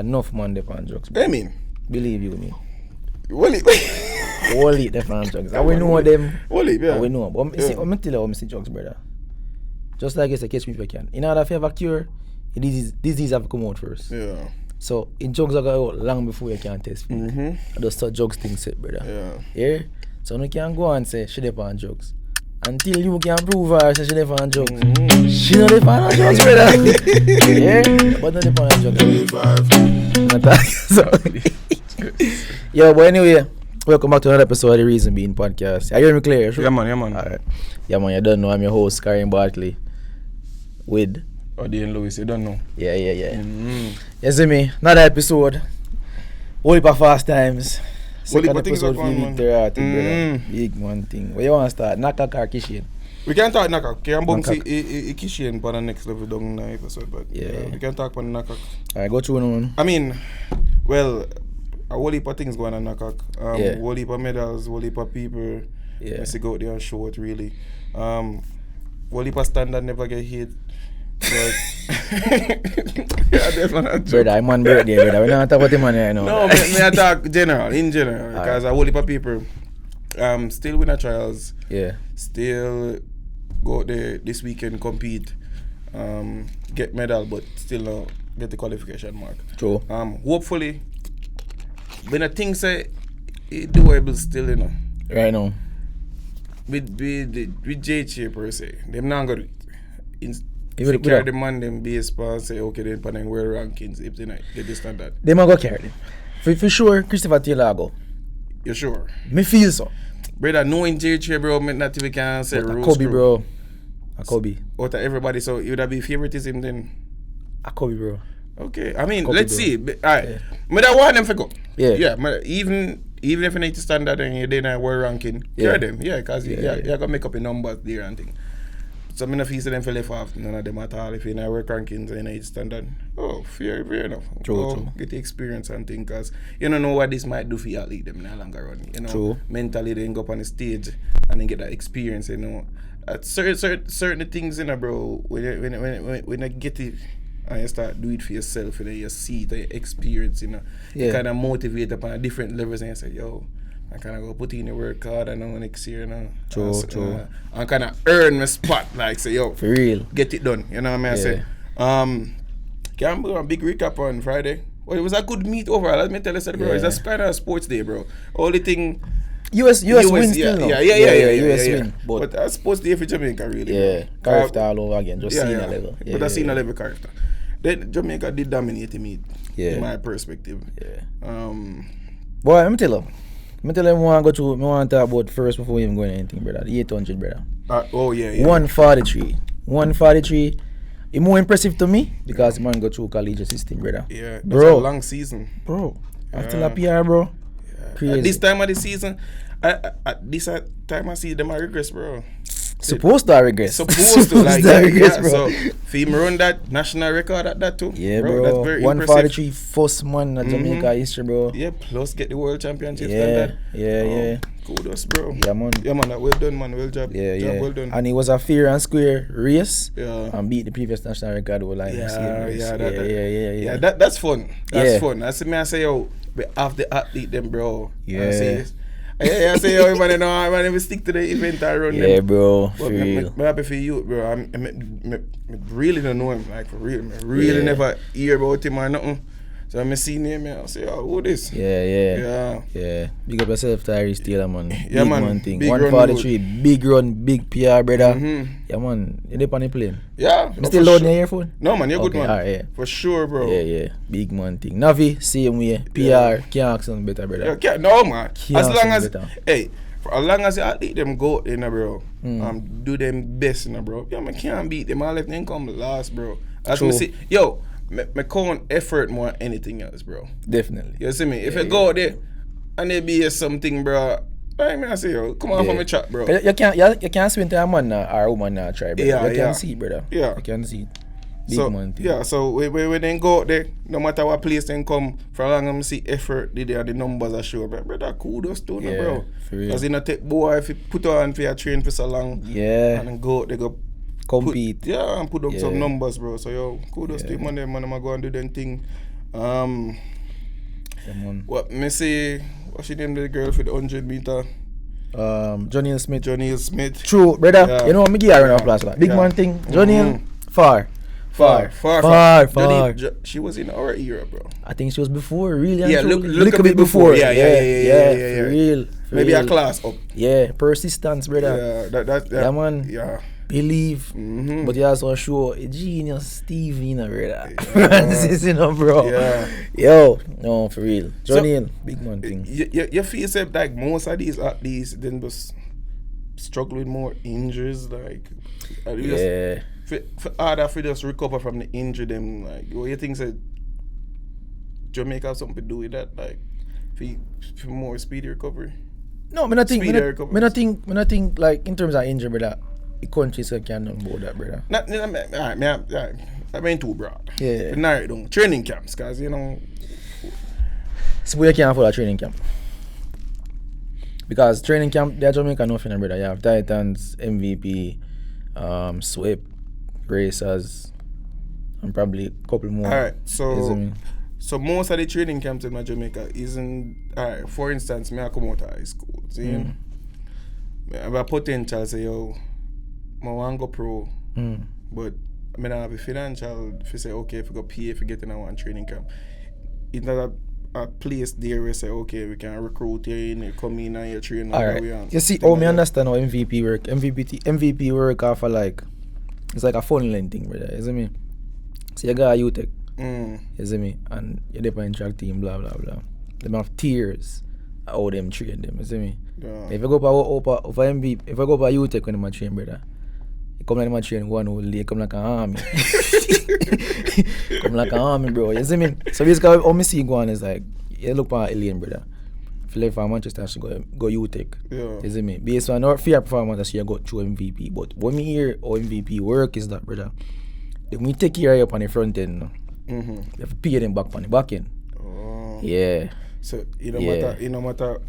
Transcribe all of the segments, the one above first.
enough man they on drugs. I mean, believe you me. Wally. All it they on drugs. I we know them. Wally, yeah. We know. But I'm tell you how I see drugs, brother. Just like it's a catch me if you can. In order to have a cure, disease have to come out first. Yeah. So in drugs are go out long before you can test for it. I just start drugs things set, brother. Yeah. So you can go and say she on drugs. Until you can prove her say she on drugs. She not on drugs, brother. Yeah. But not on drugs. Yo, but anyway, welcome back to another episode of the Reason Being Podcast. Are you hearing me clear? Sure? Yeah man. Alright. Yeah man, you don't know I'm your host, Karim Bartley. With Dean Lewis, you don't know. Yeah. You see me? Another episode. Only for fast times. Second episode for Victor, brother. Big one thing. Where you want to start? Nakak or Kishane? We can talk Nakak. Can bounce Kishane for the next level down the episode, but we can talk on Nakak. Alright, go through now. I mean, well, a whole heap of things going on Nakak. Whole heap of medals, whole heap of people. Let's go out there and show it really. Whole heap of standard never get hit. But brother, I'm on birthday, brother. We don't talk about the money right now. No, I talk in general, because a whole heap of people still win the trials. Yeah. Still go out there this weekend, compete, get medal, but still not get the qualification mark. True. Hopefully, when I think say it doable still, you know. Right now. With JH per se, them not gonna if you carry the man them base and say okay then for them world rankings if they not get the standard. They might go carry them. For sure, Christopher Taylor go. You sure? Me feel so. Brother, knowing JH bro, me not even can say a Kobe bro. A Kobe. Out of everybody, so it would be favoritism then. A Kobe bro. Okay, I mean, Kobe, let's bro. see. Alright, me that want them to go. Yeah. Even if you need to standard and you're in a world ranking, carry them. Yeah, because you're gonna make up a numbers there and thing. So I'm not feel them for left off, none of them at all. If you're in a world rankings and you're standard, fair enough. True. Get the experience and thing, because you don't know what this might do for your league them in the longer run. You know, True. Mentally they go up on the stage and then get that experience. You know, at certain things, you know, bro. When I get it. And you start do it for yourself, and then you see the experience, you know. You kind of motivate up on a different levels, and you say, yo, I kind of go put in the work hard, I know next year, you know. True. And kind of earn my spot, like say, yo, for real, get it done. You know what I say? Can do a big recap on Friday. Well, it was a good meet overall. Let me tell you, bro. It's a kind of sports day, bro. Only thing. US win still, no? US win. But a sports day for Jamaica, really. Yeah, character all over again. Just seeing a level. But I seen a level character. Then Jamaica did dominate the meet, in my perspective. Yeah. Boy, let me tell you, I want to talk about first before we even go into anything, brother. The 800, brother. 143. 143. It's more impressive to me because the man go through collegiate system, brother. Yeah, bro. That's a long season. Bro, after a PR, bro. Yeah. Crazy. At this time of the season, at this time I see them regress, bro. Supposed to regress. Supposed to regress, bro. So, Fim run that national record at that too. Yeah, bro. That's very 143 impressive. First man in Jamaica history, bro. Yeah, plus get the world championship standard. standard. Yeah. Kudos, bro. Yeah, man. Well done, man. Well job. Yeah. Well done. And it was a fair and square race. Yeah. And beat the previous national record. Yeah. That's fun. That's fun. That's me. I say, yo, we have the athlete them, bro. Yeah. I say, yo, man, we stick to the event I run them. Yeah, bro. But I'm happy for you, bro. I really don't know him, like, for real. I really never hear about him or nothing. So I'm seeing him, man. I say, oh, who this? Yeah. Big up yourself, Tyrice Taylor, man. Yeah, man. One thing. Big 143, big run, big PR, brother. Yeah, man. You dip on the plane? Yeah. You still loading your earphone? No, man. You're good, man. Alright, yeah. For sure, bro. Yeah. Big man thing. Navi, same way. PR, can't ask something better, brother. Yeah, no, man. Can't For as long as you athlete them go, you know, bro, do them best, you know, bro. Yeah, man, can't beat them. All left them come last, bro. As me see, yo, me count effort more than anything else, bro. Definitely. You see me? If you go out there and there be something, bro, I say, yo, come on from the chat, bro. You can't swim to a man or a woman try, brother. You can see, brother. Yeah. You can see. So when they go out there, no matter what place they come, for long as I see effort, the numbers are sure. But brother, kudos to them, bro. Because in a take boy, if you put on for your train for so long, and then go out, they go compete. And put up some numbers, bro. So yo, kudos to them, man. I'm go and do them thing. What Messi? What's she name? The girl for the 100-meter. Johnny Smith. Johnny Smith. True, brother. Yeah. You know me give her an applause. Like. Big man thing. Johnny far. She was in our era, bro. I think she was before, really. Yeah, look a bit before. Yeah. For real. Maybe a class up. Yeah, persistence, brother. Yeah, that man. Yeah. Believe. But you also show a genius Steve, you know, brother. Francis, you know, bro. Yeah. Yo, no, for real. Johnny, big man thing. You feel yourself like most of these athletes then just struggle with more injuries, like. Yeah. For harder for just recover from the injury, them like what you think said Jamaica have something to do with that, like for more speedy recovery? No, I not think like in terms of injury, brother, the country can do about that, brother. I mean too broad. Yeah. Narrow it down. Training camps, cause you know. So we can't afford a training camp. Because training camp, they're Jamaica nothing, brother. You have Titans, MVP, Sweep, Racers, and probably a couple more. Alright, so most of the training camps in Jamaica isn't, alright, for instance, I come out of high school, see? I have a potential, say, yo, I want to go pro, but I mean, I have a financial, if you say, okay, if you go pay, if you get in one training camp, it's not a place there where say, okay, we can recruit you, come in and you train. Alright, you see, me understand how MVP work. MVP work off of like, it's like a funneling thing, brother, you see me? So you got a UTech, you see me? And you're there in track team, blah, blah, blah. Them have tiers, how them train them, you see me? Yeah. If you go for MVP, if I go for UTech when I'm train, brother, you come like my train one whole day, come like an army. Come like an army, bro, you see me? So basically, how me see go on is like, you look for an alien, brother. If you live for Manchester, I should go UTech. Yeah. You see me? Based on our fair performance, I should go through MVP. But when me hear how MVP work is that, brother, if we take care of you up on the front end, you have to pay them back on the back end. Oh. Yeah. So it no matter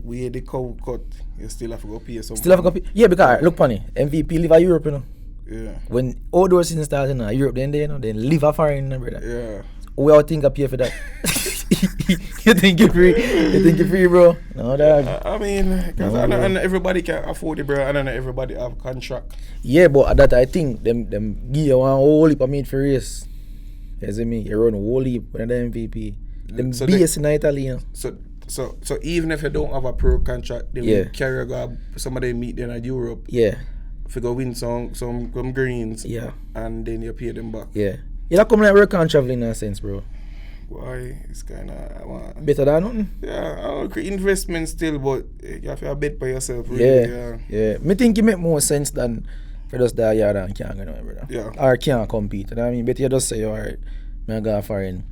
where the cow cut, you still have to go pay something. Still have to go pay. Yeah, because look funny, MVP live in Europe, you know. Yeah. When outdoor season starts in Europe, then they, you know, then live a foreign, brother. Yeah. We all think I pay for that. You think you're free? You think you're free, bro? No, dog. I mean, because and everybody can afford it, bro. And then everybody have contract. Yeah, but at that I think them give you one whole heap of meat for race. You see me? You run a whole heap with the MVP. Them So base in Italy, you know. So even if you don't have a pro contract, they will carry go somebody meet them at Europe. Yeah. If you go win some greens. Yeah. And then you pay them back. Yeah. You don't come like work and traveling in a sense, bro. Why? It's kind of better than nothing. Yeah, I agree. Investment still, but you have to bet by yourself. Really. Yeah. Me think it make more sense than for just that yard and can't go nowhere, brother. Yeah. Or can't compete. You know what I mean? Better you just say, alright, I'm going to go foreign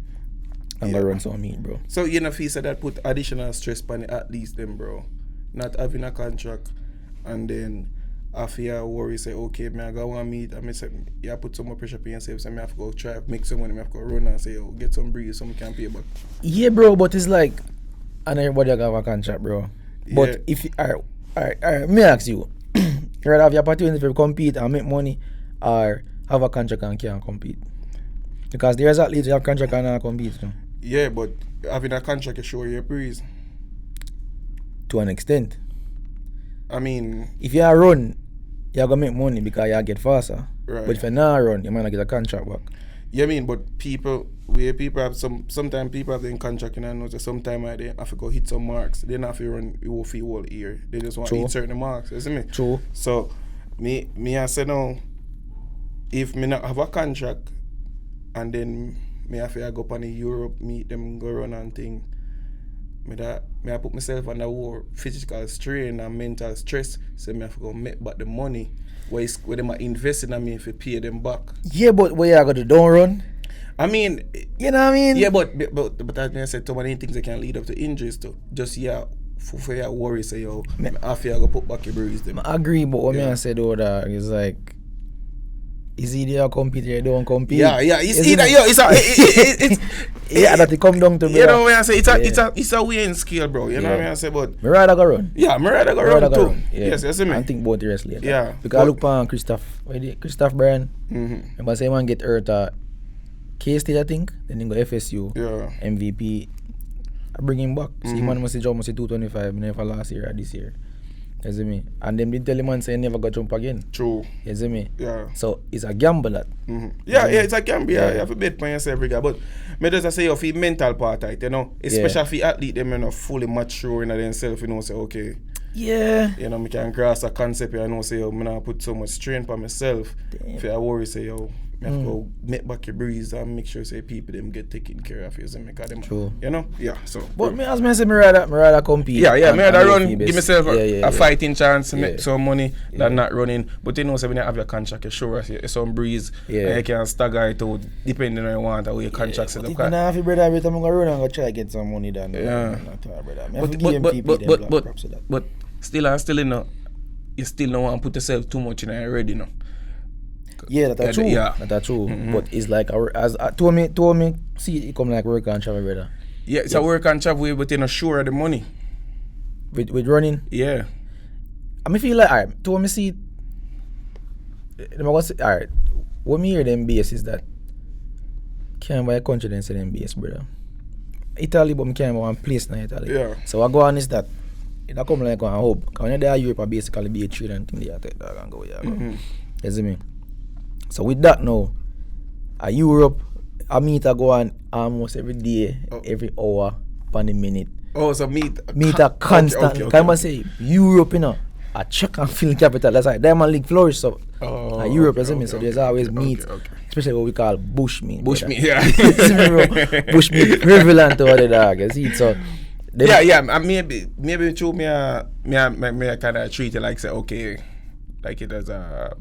and go run some meat, bro. So you know, if you said that put additional stress on the athletes, them, bro, not having a contract, and then after you worry, say, okay, I go one meet, I say, you put some more pressure on yourself, so I have to go try make some money, I have to go run and say, oh, get some breeze, some can pay back. Yeah, bro, but it's like, and everybody have a contract, bro. But if you, alright, me ask you, you rather have the opportunity to compete and make money, or have a contract and can't compete? Because there's athletes who have contract and can't compete, you know? Yeah, but having a contract, you show your breeze. To an extent. I mean, if you run, you're going to make money because you get faster. Right. But if you not run, you might not get a contract back. Yeah, I mean, but people have sometimes people have in contract, you know, sometimes they have to go hit some marks. They don't have to run your whole year. They just want to hit certain marks, you see me? True. So, me I say now, if me not have a contract, and then me have to go up on the Europe, meet them, go run and thing, I put myself under war physical strain and mental stress, so me have to go make back the money where them are investing in me if you pay them back. Yeah, but where you got to don't run? I mean, you know what I mean? Yeah, but as I said, too many things that can lead up to injuries too. Just for your worry, say yo, after you go put back your bruise them. I agree, but what me I said though, that is like, is either you compete or you don't compete. Yeah. It's either it's yeah, that it come down to. You know what I say? It's a weighing scale, bro. You know what I say? But me rather go run. Yeah, me rather go run too. Yeah. Yes, you see me. I think both the rest later. Yeah. Because I look for Christoph Bryan. Remember say man get hurt K-State, I think. Then he go FSU. Yeah. MVP. I bring him back. See, man must jump 225 never last year or this year. You see me? And then they tell him man say he never got jump again. True. You see me? Yeah. So it's a gamble that. Yeah, it's a gamble. Yeah. You have to bet on yourself every guy. But me just say if he mental part right, you know, especially if he athlete them you know fully mature in themselves, you know, say okay. Yeah. You know, me can grasp a concept, you know, say yo, me not put so much strain on myself. If I worry say yo, me have to go make back your breeze and make sure say people them get taken care of, you see me, cause them, true. You know? Yeah, so. But me as me say me rather compete. Yeah, me rather run, give myself a fighting chance, Yeah. make some money than not running. But you know, say when you have your contract, you sure you some breeze, and you can stagger it out depending on you want or your contract set up. But if you brother, every time I go run and go try to get some money done. Yeah. But still, you know, you still don't want to put yourself too much in it already, you know. Yeah, that's true. Yeah. That's true. But it's like to me, see it come like work and travel, brother. Yeah, it's a work and travel, but you're not sure of the money. With running. Yeah. I feel like alright. To me see, alright. What me hear the MBS is that can't buy a country than say the MBS, brother. Italy, but me can't buy one place in Italy. Yeah. So I go on is that. It come like on hope. Because when you're there, Europe, I basically be a trade and thing they take that and go. You see me? So with that now, Europe, I meet a go on almost every day, every hour, per minute. Oh, so meet a constant. Okay. Can I say Europe, you know, a check and film capital. That's like Diamond League flourish. So Europe, you see me? So there's always meat, especially what we call bush meat. Bush meat, yeah. Bush meat prevalent over the dog. You see it? So. Yeah. Maybe true. Me kind of treat it like say okay, like it as a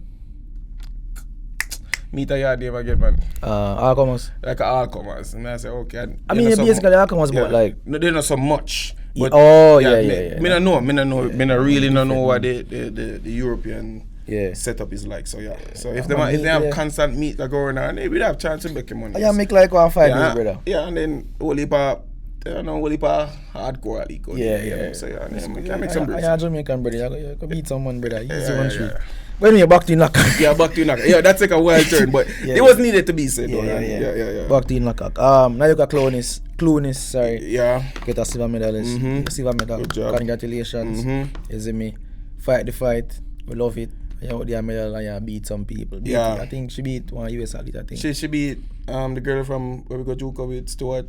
meet a yard ever get man. All-comers. Like all-comers. And I say okay. I mean basically all-comers, but like no, they're not so much. But yeah. Me not really know what the European setup is like. So yeah. So if they have constant meat that go on, they will have chance to make money. Yeah, make like 1 5 days, brother. Yeah, and then only hardcore league. Yeah. So yeah, I can make some breaks. Yeah, Jamaican brother. You can beat someone, brother. Easy one street. When you're back to knock. Yeah, back to knock. Yeah, that's like a wild turn, but it was needed to be said. Yeah. Back to knock. Now you got Clunis, sorry. Yeah. Get a silver medalist. Silver medal. Good job. Congratulations. You see me? Fight the fight. We love it. You got the medal and you beat some people. I think she beat one US athlete, I think. She beat the girl from where we got Juka with Stuart.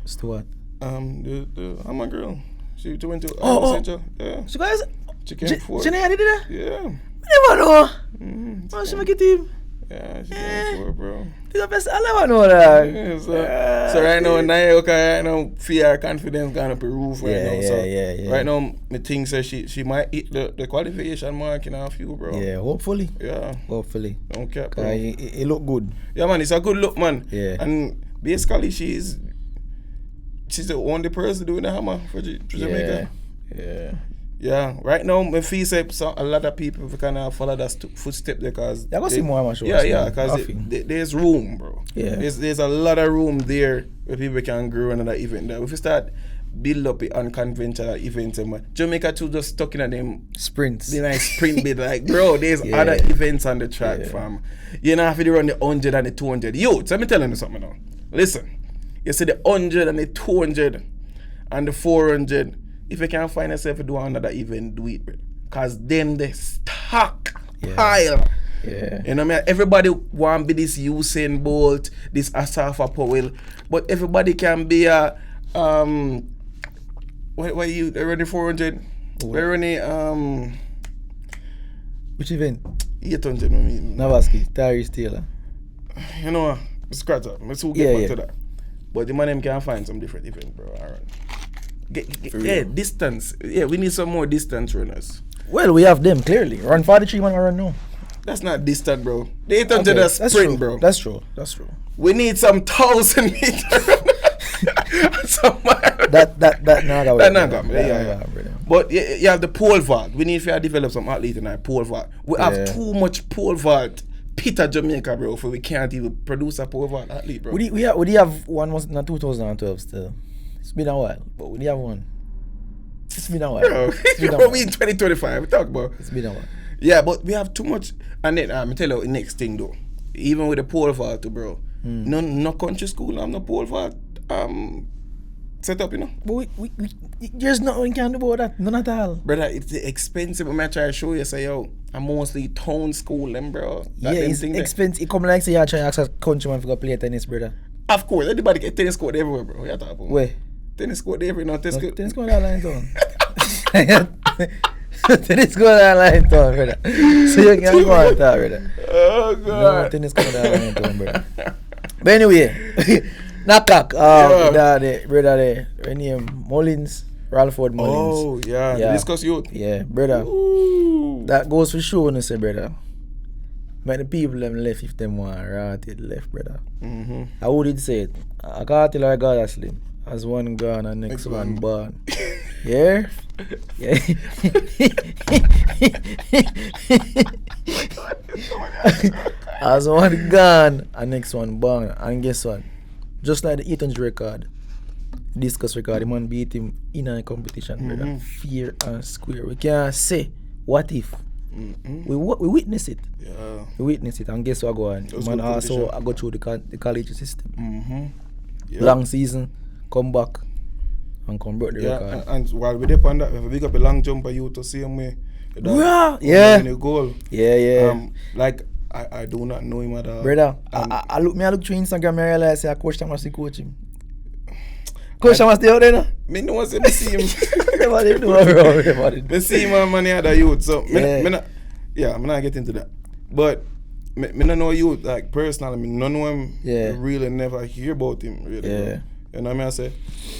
The Hammer girl. She went to Central. Yeah. She guys. She came forward. She did that? Yeah. I never know. Oh, she make a team. Yeah, she came forward, bro. This is the best. I never know that. Yeah, so right now, right now, fear, confidence gone up the roof right now. So right now, me think so she might hit the qualification mark in a few, bro. Yeah, hopefully. Yeah. Hopefully. Don't care, bro. It look good. Yeah, man, it's a good look, man. Yeah. And basically, she's the only person doing the hammer for Jamaica. Yeah, right now, my feel say a lot of people kind of follow that footstep because I go see more hammer shows. Yeah, because there's room, bro. Yeah, there's a lot of room there where people can grow another event. There, if you start build up an unconventional events, Jamaica too just stuck in them sprints. The nice sprint bit, like bro, there's other events on the track, fam. You know, if you run the 100 and the 200, yo, let me tell you something now. Listen, you see the 100 and the 200 and the 400. If you can't find yourself to do another event, do it, bro. Cause them they stock pile. Yeah. You know what I mean? Everybody want to be this Usain Bolt, this Asafa Powell, but everybody can be a what you running 400? We're running which event? 800, I mean. Navaski, Tyrice Taylor. You know, scratch up. Let's get back to that. But the man them can find some different event, bro. Alright. Distance. Yeah, we need some more distance runners. Well, we have them clearly. Run 43 man run now. That's not distant, bro. The 800 is sprint, bro. That's true. We need some 1,000 meter. that not yeah. But you have the pole vault. We need to develop some athlete in our pole vault. We have too much pole vault. Peter Jamaica, bro, for we can't even produce a pole vault athlete, bro. We have one was in 2012 still. It's been a while, but we have one. It's been a while. Bro, we in 2025. We talk about. It's been a while. Yeah, but we have too much. And then, I'm tell you the next thing though. Even with the pole vault, bro, No country school, I'm no pole for set up, you know. But there's nothing we can do about that. None at all. Brother, it's expensive. I'm try to show you, say, yo, I'm mostly town school, them, bro. Yeah, it's expensive. It come like say you're trying to ask a countryman to go play tennis, brother. Of course, anybody get tennis court everywhere, bro. What you talking about? Where? Tennis court everywhere, no tennis court. Tennis court all line town. Tennis court all line town, brother. So you can go on that, brother. Oh, God. No, tennis court all line town, brother. But anyway, Nakak, brother there, her name Mullings, Ralford Mullings. Oh, yeah. Discuss youth. Yeah, brother. Ooh. That goes for sure, you say, brother. Make the people them left if them want rotted left, brother. I would say it. I can't tell her God asleep. As one gone and next one born. Yeah? Yeah. As one gone and next one born. And guess what? Just like the 800 record, discuss record, the man beat him in a competition, brother. Fair and square. We can't say, what if? We witness it. Yeah. We witness it. And guess what go on? Man also I go through the college system. Yeah. Long season, come back and convert the record. And while we're there on that, we have a big up a long jumper you to see him way. Yeah. In a goal. Yeah. Like I do not know him at all. Brother, I look through Instagram and I realize I Coach Thomas to coach him. Coach Thomas stay out there now? Me know say me see him. Everybody know, bro. Me see him and many other youth. So I'm not get into that. But me not know youth like personally. Me don't know him. Yeah. Really never hear about him. Really. Yeah. Bro. You know what I say?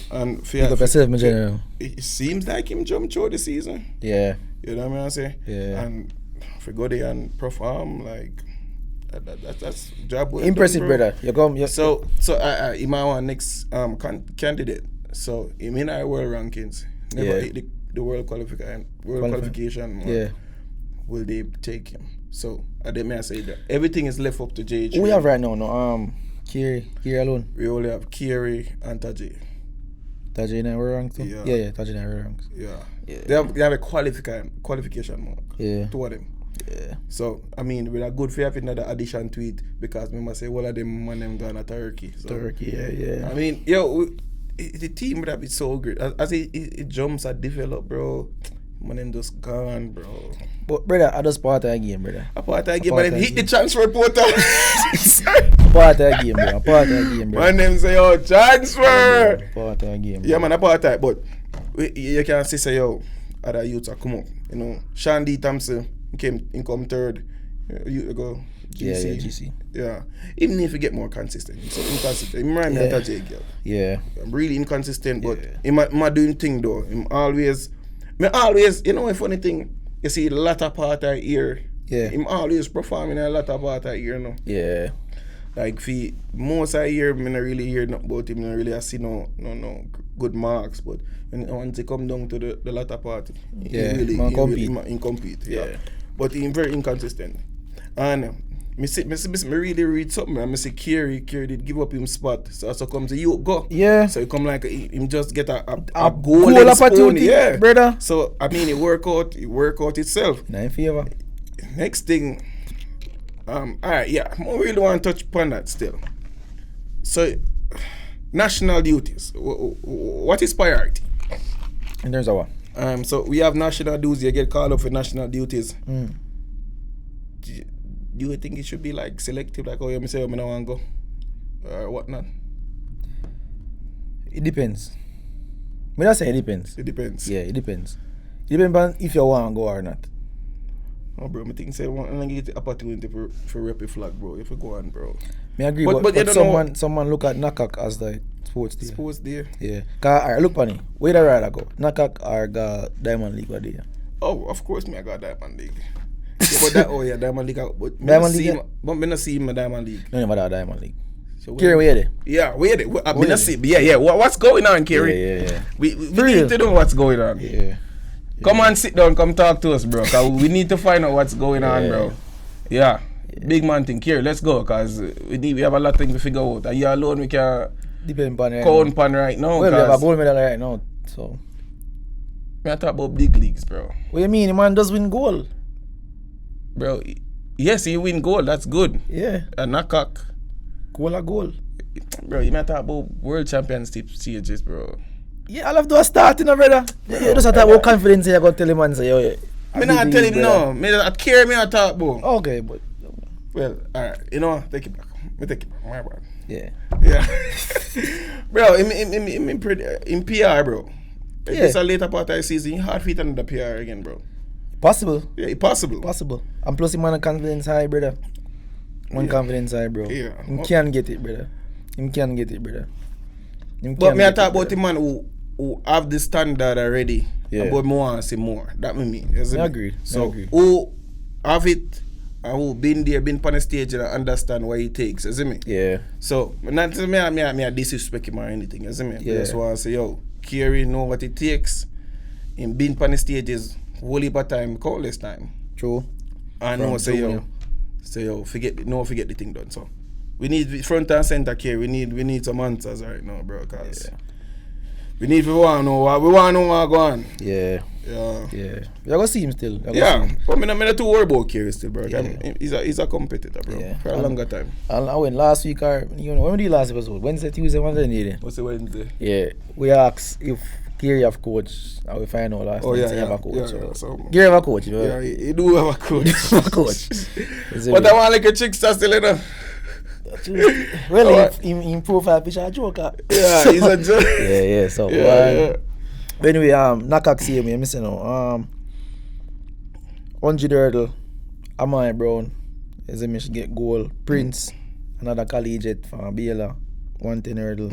And Pick up yourself, my general. It seems like him jump through the season. Yeah. You know what I say? Yeah. And if you go there and perform, like that's job well impressive, done, bro. brother. You come. So he might want next candidate. So he may not world rankings. Never hit the world qualification. Yeah. Will they take him? So I didn't may say that everything is left up to JH. Who we have right now? No, Kiri alone. We only have Kiri and Tajay. Tajay in our ranks too? Yeah, Tajay in our ranks. Yeah. They have a qualification mark. Yeah. Two of them. Yeah. So I mean, with a good fair another addition to it because we must say all of them when them gone to Turkey. So, Turkey, yeah. I mean, the team would have been so great as it jumps and develop, bro. Man, them just gone, bro. But brother, I just part of the game, brother. A part of the game, but hit the transfer portal. A part of the game, bro. A part of the game, bro. Man, them say, yo, transfer. A part of the game, bro. Yeah, man, a part of it. But you can see, say, yo, other youths are come up. You know, Shandy Thompson come third. You go. GC. GC. Yeah. Even if you get more consistent. So inconsistent. He remind me of Tajay, girl. Yeah. I'm really inconsistent, but I'm doing thing though. I'm always, you know, a funny thing, you see a lot of part I hear. Yeah. I'm always performing a lot of part I hear, you know. Yeah. Like for most I hear, I don't really hear nothing about him. I don't really see no good marks. But once he come down to the latter part, he compete. Yeah. But he's very inconsistent. And me really read something. And I see Kiri did give up him spot. So come to you go. Yeah. So he come like him just get a goal opportunity, yeah, brother. So I mean it work out itself. Not in favor. Next thing, alright, yeah, I really want to touch upon that still. So national duties. What is priority? In terms of what? So we have national duties. You get called up for national duties. Do you think it should be like selective, like you say, I don't want to go, or whatnot? It depends. Me not say it depends. It depends. Yeah, it depends. It depends on if you want to go or not. Oh, bro, I think say I want to get the opportunity for rep a flag, bro. If you go on, bro. Me agree, but someone look at Nakak as the sports day. Sports day. Yeah. Cause look on it. Where the rather go? Nakak or the Diamond League or there? Oh, of course, me I got Diamond League. But Diamond League. But Diamond League. But me not see him in Diamond League. No, never that Diamond League. So Kiri, where there? Yeah, where there? I mean, not see. Yeah. What's going on, Kiri? Yeah. We need to know what's going on. Yeah. Come on, sit down, come talk to us, bro. Cause we need to find out what's going on, bro. Yeah. Big man thing. Kiri, let's go, cause we have a lot of things to figure out. And you alone we can depend on count on right now. Well, we have a gold medal right now, so. I talk about big leagues, bro. What you mean? The man does win gold. Bro, yes, he win gold. That's good. Yeah. And Nakak. Goal. Bro, you might talk about world championship stages, bro. Yeah, I'll have to start, brother. You just have to have more confidence here. I got to tell him and say, yo. I not tell him no. I care me I talk about. Okay, but. Well, alright. You know, take it back. Me take it back. My bad. Yeah. Bro, in PR, bro. Yeah. It's a later part of the season. You hard feet under the PR again, bro. Possible. Yeah, possible. And plus, him on a confidence high, brother. Confidence high, bro. Yeah. Him can get it, brother. But me I talk about the man who have the standard already. Yeah. But me want to see more. That me mean. I agree. So who have it and who been there, been on the stage and understand what it takes, you see me? Yeah. So not me I disrespect him or anything, you see me? Yeah. That's why I say, yo, Kerry know what it takes. Him been on the stages whole heap of time, countless time. True. And no say yo, forget the thing done. So we need front and center care. We need some answers right now, bro. Cause we want to know what go on. Yeah. You gonna see him still. But I'm not too worried about Kerry still, bro. Yeah. He's a competitor, bro. Yeah. For a longer time. And I went last week when we did last episode? Wednesday, Tuesday, Wednesday. What's the Wednesday? Yeah. We asked if Kerry have coach. And we find out last night he have a coach. So Kerry have a coach, bro. Yeah, he do have a coach. But I want like a chick still, you know. Well, in profile picture a joker. Yeah, he's a joker. Yeah. So but anyway, Nakak see me say no. 100 hurdle, Amai Brown, as a should get goal. Prince, another collegiate from Baylor, 110 hurdles.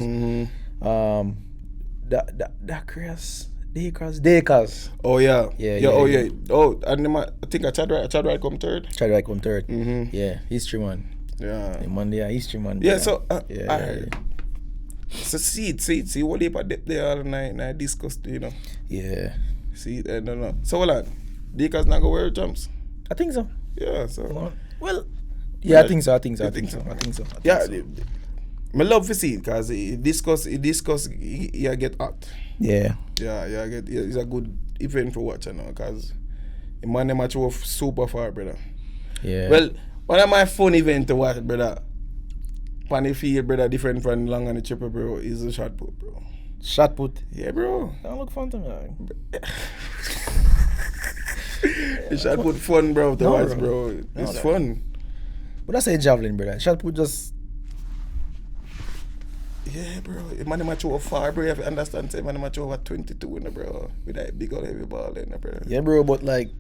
Dakers. Oh yeah. Yeah. Oh, and I think Chadwick come third. Chadwick come third. Yeah, history man. Yeah. History man. Yeah, so so see what they put there all night I discussed, you know. Yeah. See, I don't know. So hold on. Dakers not gonna wear jumps? I think so. Yeah, so well yeah, I think so. Yeah, I love to see it because it discuss you get hot. Yeah. It's a good event for watching now because the man them match off super far, brother. Yeah. Well, one of my fun event to watch, brother. On the field, brother, different from long and the chipper, bro, is the shot put, bro. Shot put? Yeah, bro. That look fun to me. The shot put fun, bro, to watch, bro. It's fun. But that's a javelin, brother. Shot put just... Yeah, bro. If man match over far, bro, you have to understand, say man match over 22, bro. With that big old heavy ball, bro. Yeah, bro, but like...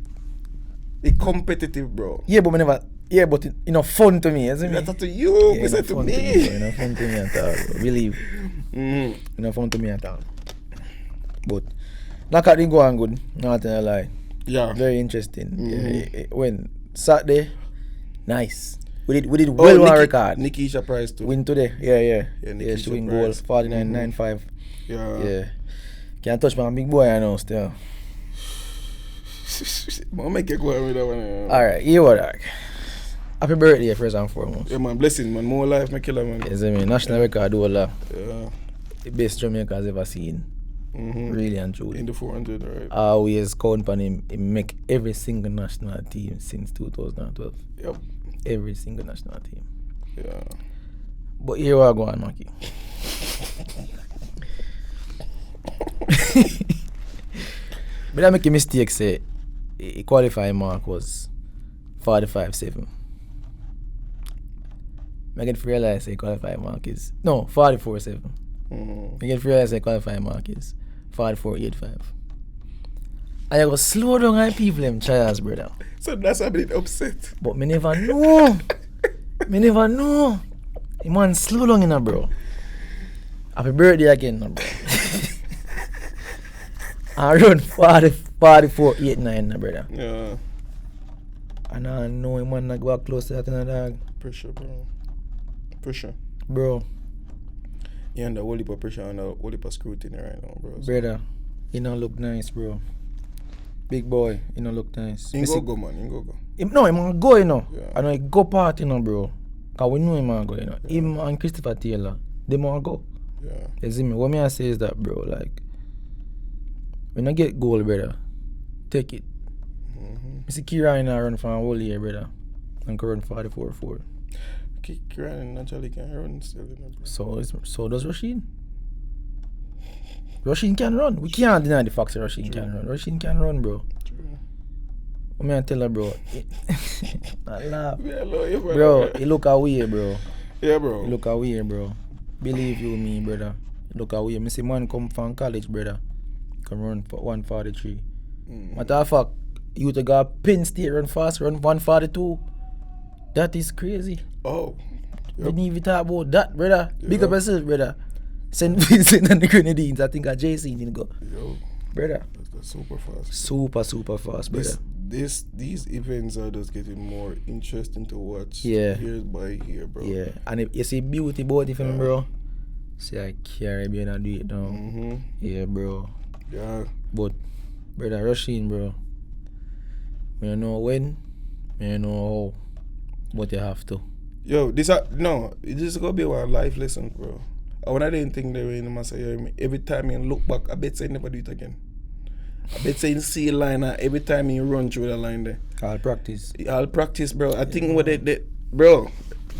It's competitive, bro. Yeah, but it's fun to me, isn't it? That's to you, yeah, it's to me. It's fun to me at all, believe. It's fun to me at all. But, Nakak didn't go on good, not gonna lie. Yeah. Very interesting. When Saturday, nice. We did well on record. Nikisha prize too. Win today. Yeah, she win goal 49-95. Yeah. Can't touch my big boy I know still. I'll make it go with that one. Alright, you what dog. Happy birthday first and foremost. Yeah man, blessing man, more life my killer man. Yes, I mean national record holder. Yeah. The best Jamaica has ever seen. Really and truly. In the 400, right? I always count on him. He make every single national team since 2012. Yep. Every single national team. Yeah. But here we go on, Maki. But I make a mistake, say, the qualifying mark was 45.7. I get to realize the qualifying mark is, no, 44.7. I get to realize the qualifying mark is 44.85. And you go slow down on people them trials, brother. So that's a bit upset. But me never know. The man slow down in a bro. Happy birthday again, bro. I run 44.89, brother. Yeah. And I know him man not go close to that, dog. Pressure, bro. Pressure. Bro. You under whole heap of pressure and a whole heap of scrutiny right now, bro. So. Brother, he don't look nice, bro. Big boy, he don't look nice. He go, man. He go. No, he gonna go, you know. Yeah. I know he go part, you know, bro. Cause we know him gonna go, you know. Yeah. Him and Christopher Taylor, they gonna go. Yeah. You see me? What me I say is that, bro, like, when I get goal, brother, take it. I see Kishane run for a whole year, brother. And run 44-4. Kishane naturally can run still. You know, So does Rasheen. Rasheen can run. We can't deny the fact that Rasheen can run. Rasheen can run, bro. True. I'm gonna tell her, bro. I laugh. Yeah, you, Bro, you look away, bro. Yeah, bro. You look away, bro. Believe you me, brother. You look away. Me see man come from college, brother. Come run for 143. Matter of fact, you to go Penn State run fast, run 142. That is crazy. Oh. We didn't even talk about that, brother. Big up yourself, brother. St. Vincent and the Grenadines, I think a JC didn't go. Yo. Brother. That's super fast. Super fast, brother. These events are just getting more interesting to watch. Yeah. Years by year, bro. Yeah. And if you see beauty about it for me, bro. See I Caribbean and do it now. Yeah, bro. Yeah. But brother Rasheen, bro. I don't know when, I don't know how. But you have to. Yo, this is gonna be one life lesson, bro. I when I didn't think they were in the say every time you look back, I bet say never do it again. I bet say you see a line every time you run through the line there. I'll practice, bro. I think what they bro,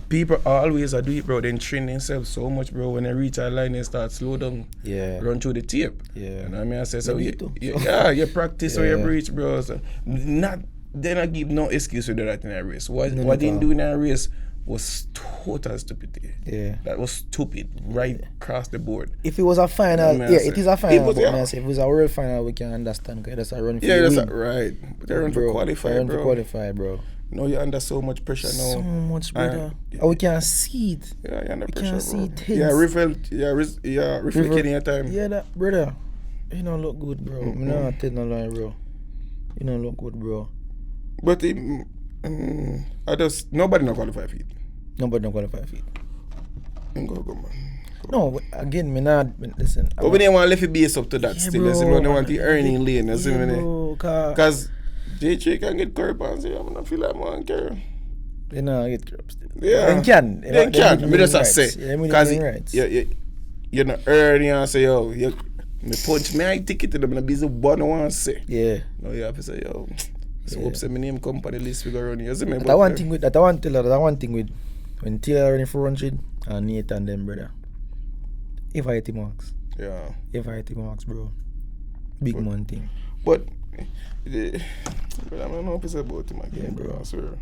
people always do it, bro. Then train themselves so much, bro. When they reach a line, they start slow down. Yeah. Run through the tape. Yeah. And I mean I say so you practice or Yeah. you reach, bro. So they not give no excuse for that in a race. What No, they no. didn't do in a race was total stupidity. Yeah. That was stupid, right across the board. If it was a final, Yeah, it is a final. But yeah. if it was a world final, we can understand. Cause that's a run for Yeah, the that's win. right. But they run for qualify, They run bro. for qualify, bro. No, you're under so much pressure now. So much, brother. Yeah. And we can see it. Yeah, you're under We pressure, can't see bro. it Yeah, reflecting your time. Yeah, that brother. You don't look good, bro. I'm not telling no lie, bro. You don't look good, bro. But nobody not qualify for it. Nobody don't qualify for it. Go, man. No, but again, me not listen. But we didn't want to lift the base up to that Yeah, still. bro. You see, we don't want the earning lane. You see Yeah, me? bro, Because J3 can get curb and say, I'm not feel like man care. They not get curb still. Yeah. They can. They can. Me just rights. say. Yeah, Because rights. you're not earning and say, yo, me punch me I ticket to them and a busy bun I want to say. Yeah. No, you have to say, yo, so hope say my name come on the list we go run. You see me? That one thing with when Taylor running for 100 and Nathan them, brother. If I marks. Yeah. If I marks, bro. Big man thing. But I don't know if it's about him again, bro. I swear.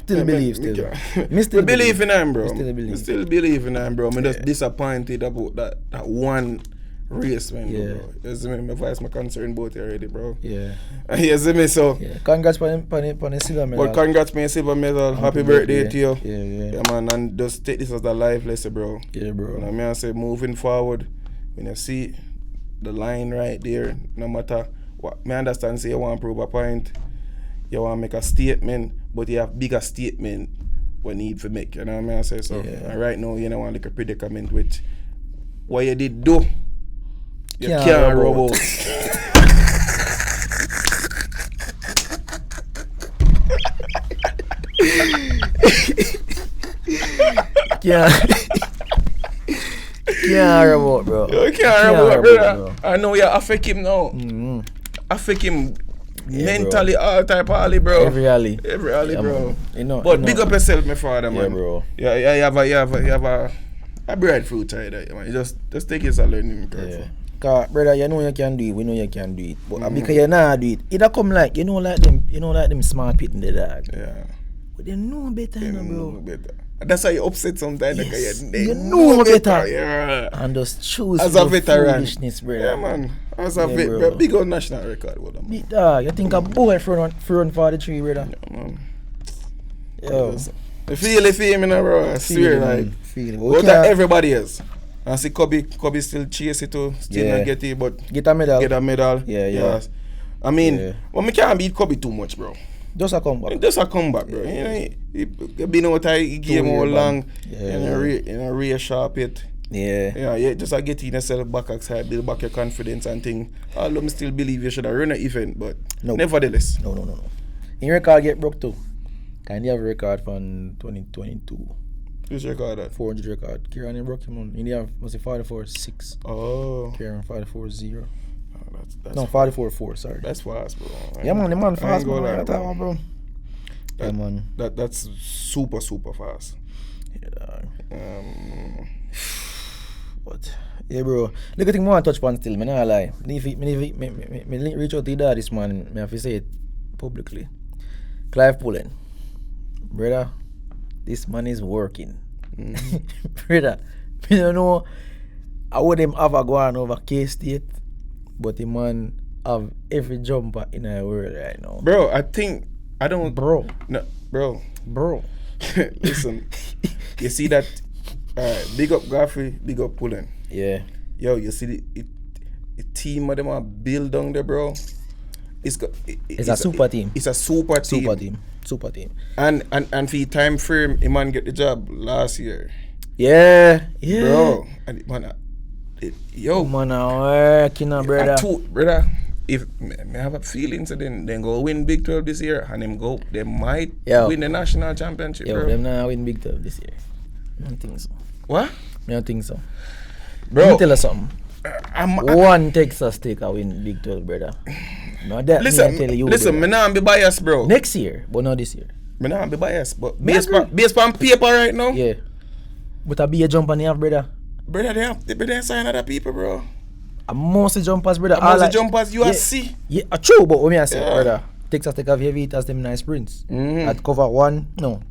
Still believe, still. Me still believe in him, bro. Me still believe. Me still believe in him, bro. I'm just disappointed about that one race, man. Yeah. Bro. You see me? My voice, my concern about it already, bro. Yeah. You see me? So. Yeah. Congrats for the silver medal. But congrats for your silver medal. Happy birthday to you. Yeah. Yeah, man. And just take this as a life lesson, bro. Yeah, bro. You know what I say? Moving forward, when you see the line right there, no matter what, me understand, say you want to prove a point, you want to make a statement, but you have bigger statement we need to make. You know what I say? So, and right now, you don't want to make a predicament with what you did do. You can't rub out. Can't rub out, bro. You can't rub out, brother. I know you affect him now. Affect him mentally, bro. all type of alley, bro. Every alley, bro. You know, but big up yourself, my father, man. Yeah, bro. Yeah, you have a breadfruit side there, man. You just take it as a learning curve. Yeah. Cause brother, you know you can do it, we know you can do it. But because you not do it, it come like like them smart people in the dog. Yeah. But they know better, They bro. know better. That's why you upset sometimes. Yes. Because You know better. Yeah. And just choose As a veteran. foolishness, brother. Yeah, man. As a bro. big old national record, brother. Man. Big dog, you think a boy front for the tree, brother? Yeah, man. Yo. I feel me now, bro. I swear, like. Feel it. What that everybody is. And see Kobe still chase it too, still not get it, but get a medal. Yeah. Yes. I mean, well, me can't beat Kobe too much, bro. Just a comeback. Just a comeback, bro. You know, he been out he game all long, and real sharp it. Yeah, just a get in yourself back outside, build back your confidence and thing. Although me still believe you should have run an event, but nevertheless. No. Your record get broke too. Can you have a record from 2022? Which record that? 400 record. Kishane broke him on. India was it 44.6. Oh. Kishane 44.0. That's No, 44.4, sorry. That's fast, bro. Yeah, man, the man fast, bro. man. Yeah, man. That's super fast. What? Yeah, bro. Look at thing more touch point still. Me not lie. Me reach out to your dad this man. Me have to say it publicly. Clive Pullen, brother. This man is working, brother. Me don't know how would him have a go on over K-State, but the man have every jumper in the world right now. Bro, I think I don't. Bro. No, bro. Listen, you see that? Big up Gaffrey, big up Pullen. Yeah. Yo, you see the team of them are build down there, bro. It's a super team. It's a super team. Super team. And for the time frame, a man get the job last year. Yeah. Bro, and man, man are working, brother. Brother, if me have a feeling, so then go win Big 12 this year, and they might win the national championship, bro. Them not win Big 12 this year. I don't think so. What? I don't think so. Bro, Let me tell you something. One Texas take a win Big 12, brother. No, that listen, me tell you, me not be biased, bro. Next year, but not this year. Me not be biased, but based on paper right now. Yeah. But I be a jump on the half, brother. Brother, they sign other people, bro. A most jumpers, brother. Most jumpers you see. Yeah, true, but what me I say, brother. Texas take a heavy as them nice sprints. At cover one, no.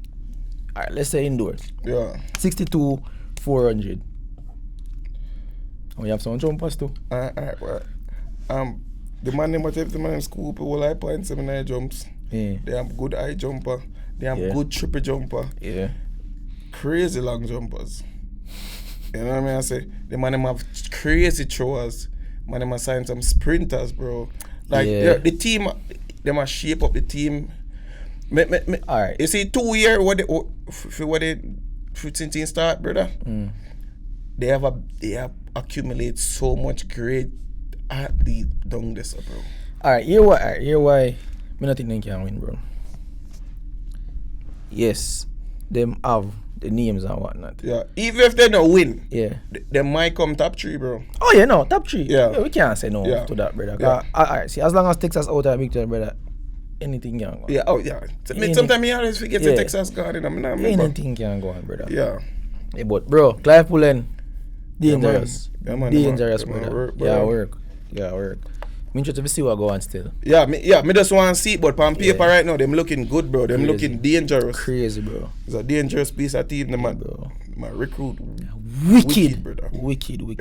Alright, let's say indoors. Yeah. 62, 400. We have some jumpers too. Alright, well. The man them take the man in school, people like 0.79 jumps. Yeah. They have good high jumper. They have good triple jumper. Yeah. Crazy long jumpers. You know what I mean? I say the man them have crazy throwers. Man them assign some sprinters, bro. Like the team, they must shape up the team. Alright. You see 2 years what they since they start, brother. They have accumulated so much great athlete down this, bro. Alright, here why me not think they can win, bro. Yes, them have the names and whatnot. Yeah, even if they don't win, they might come top 3, bro. Oh yeah, no, top 3. Yeah, we can't say no to that, brother. Yeah. Alright, see, as long as Texas out of Big 12, brother, anything can go. Yeah, oh yeah. Sometimes I always forget the Texas garden. Anything can go on, brother. Yeah. Hey, but bro, Clive Pullen, dangerous. Yeah, man. Dangerous, brother. Yeah, work. I'm interested to see what go on still. Yeah, me just want to see it, but on paper right now, them looking good, bro. Them looking dangerous. Crazy, bro. It's a dangerous piece of team, bro. My recruit. Wicked, brother. Wicked. Me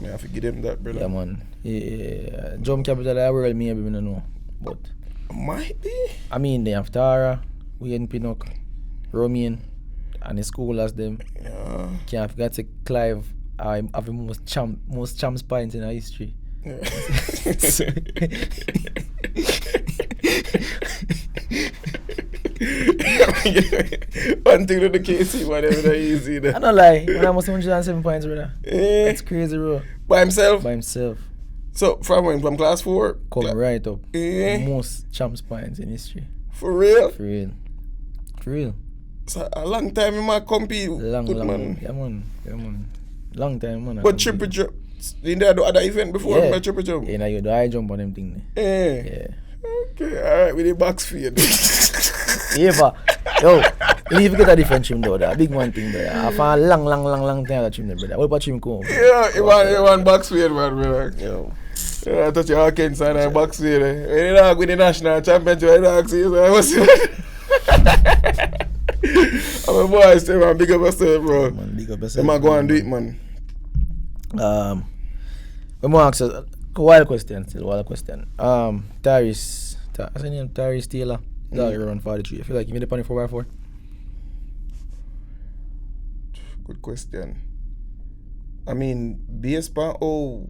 have to give them that, brother. Yeah, man. Yeah. Jump capital of the world, maybe we don't know. But might be. I mean, they have Tara, Wayne Pinnock, Romain, and the school as them. Yeah. Can't forget to Clive. I have the most champs points in our history. Yeah. One thing to the KC, whatever that easy. I don't lie. When I must 107 points, brother. That's crazy, bro. By himself? By himself. So from when? From class 4? Come right up. Most champs points in history. For real? For real. So a long time in my compete. Long. Yeah, man. Long time, man. But triple jump. Didn't they do other event before my triple jump? Yeah, now you do high jump on them thing. Yeah. Okay, alright, with the box field. Yeah, yo, you need to get a different trim though, that big one thing, brother. After a long time that trim there, brother. What about trim come? Yeah, you want box field, man, brother. Yo. Yeah, I thought you all can sign a box field. When you don't win the national championship, I don't see you, so I was I'm a boy, say, man, big up yourself, bro. Man, big up yourself. Man, go and do it, man. Let me ask a wild question. Tyrice, what's her name? Tyrice Taylor. That around 43. I feel like you made it on 4x4. Good question. I mean, based on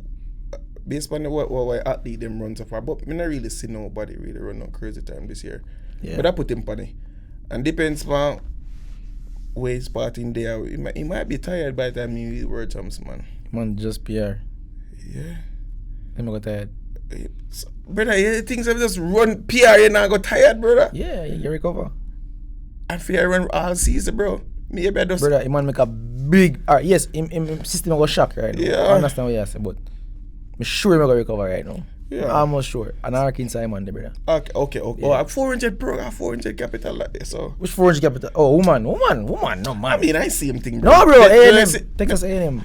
what athlete them run so far, but I not really see nobody really run no crazy time this year. Yeah. But I put him on it. And depends on where he's starting there. He might be tired by the time he world champs, man. Man, just PR. Yeah. I'm not tired. Brother, things have just run PR and I got tired, brother. Yeah, you recover. I feel I run all season, bro. Maybe I just... Brother, he man make a big... Alright, yes, him system was shocked right now. Yeah. I understand what you say, but I'm sure he's going to recover right now. Yeah. Almost sure. And Arkansas man, the brother. Okay. Oh, 400 bro, 400 capital like this. So. Which 400 capital? Oh, woman, no man. I mean, I see him thing, bro. No, bro, A&M. Texas A&M.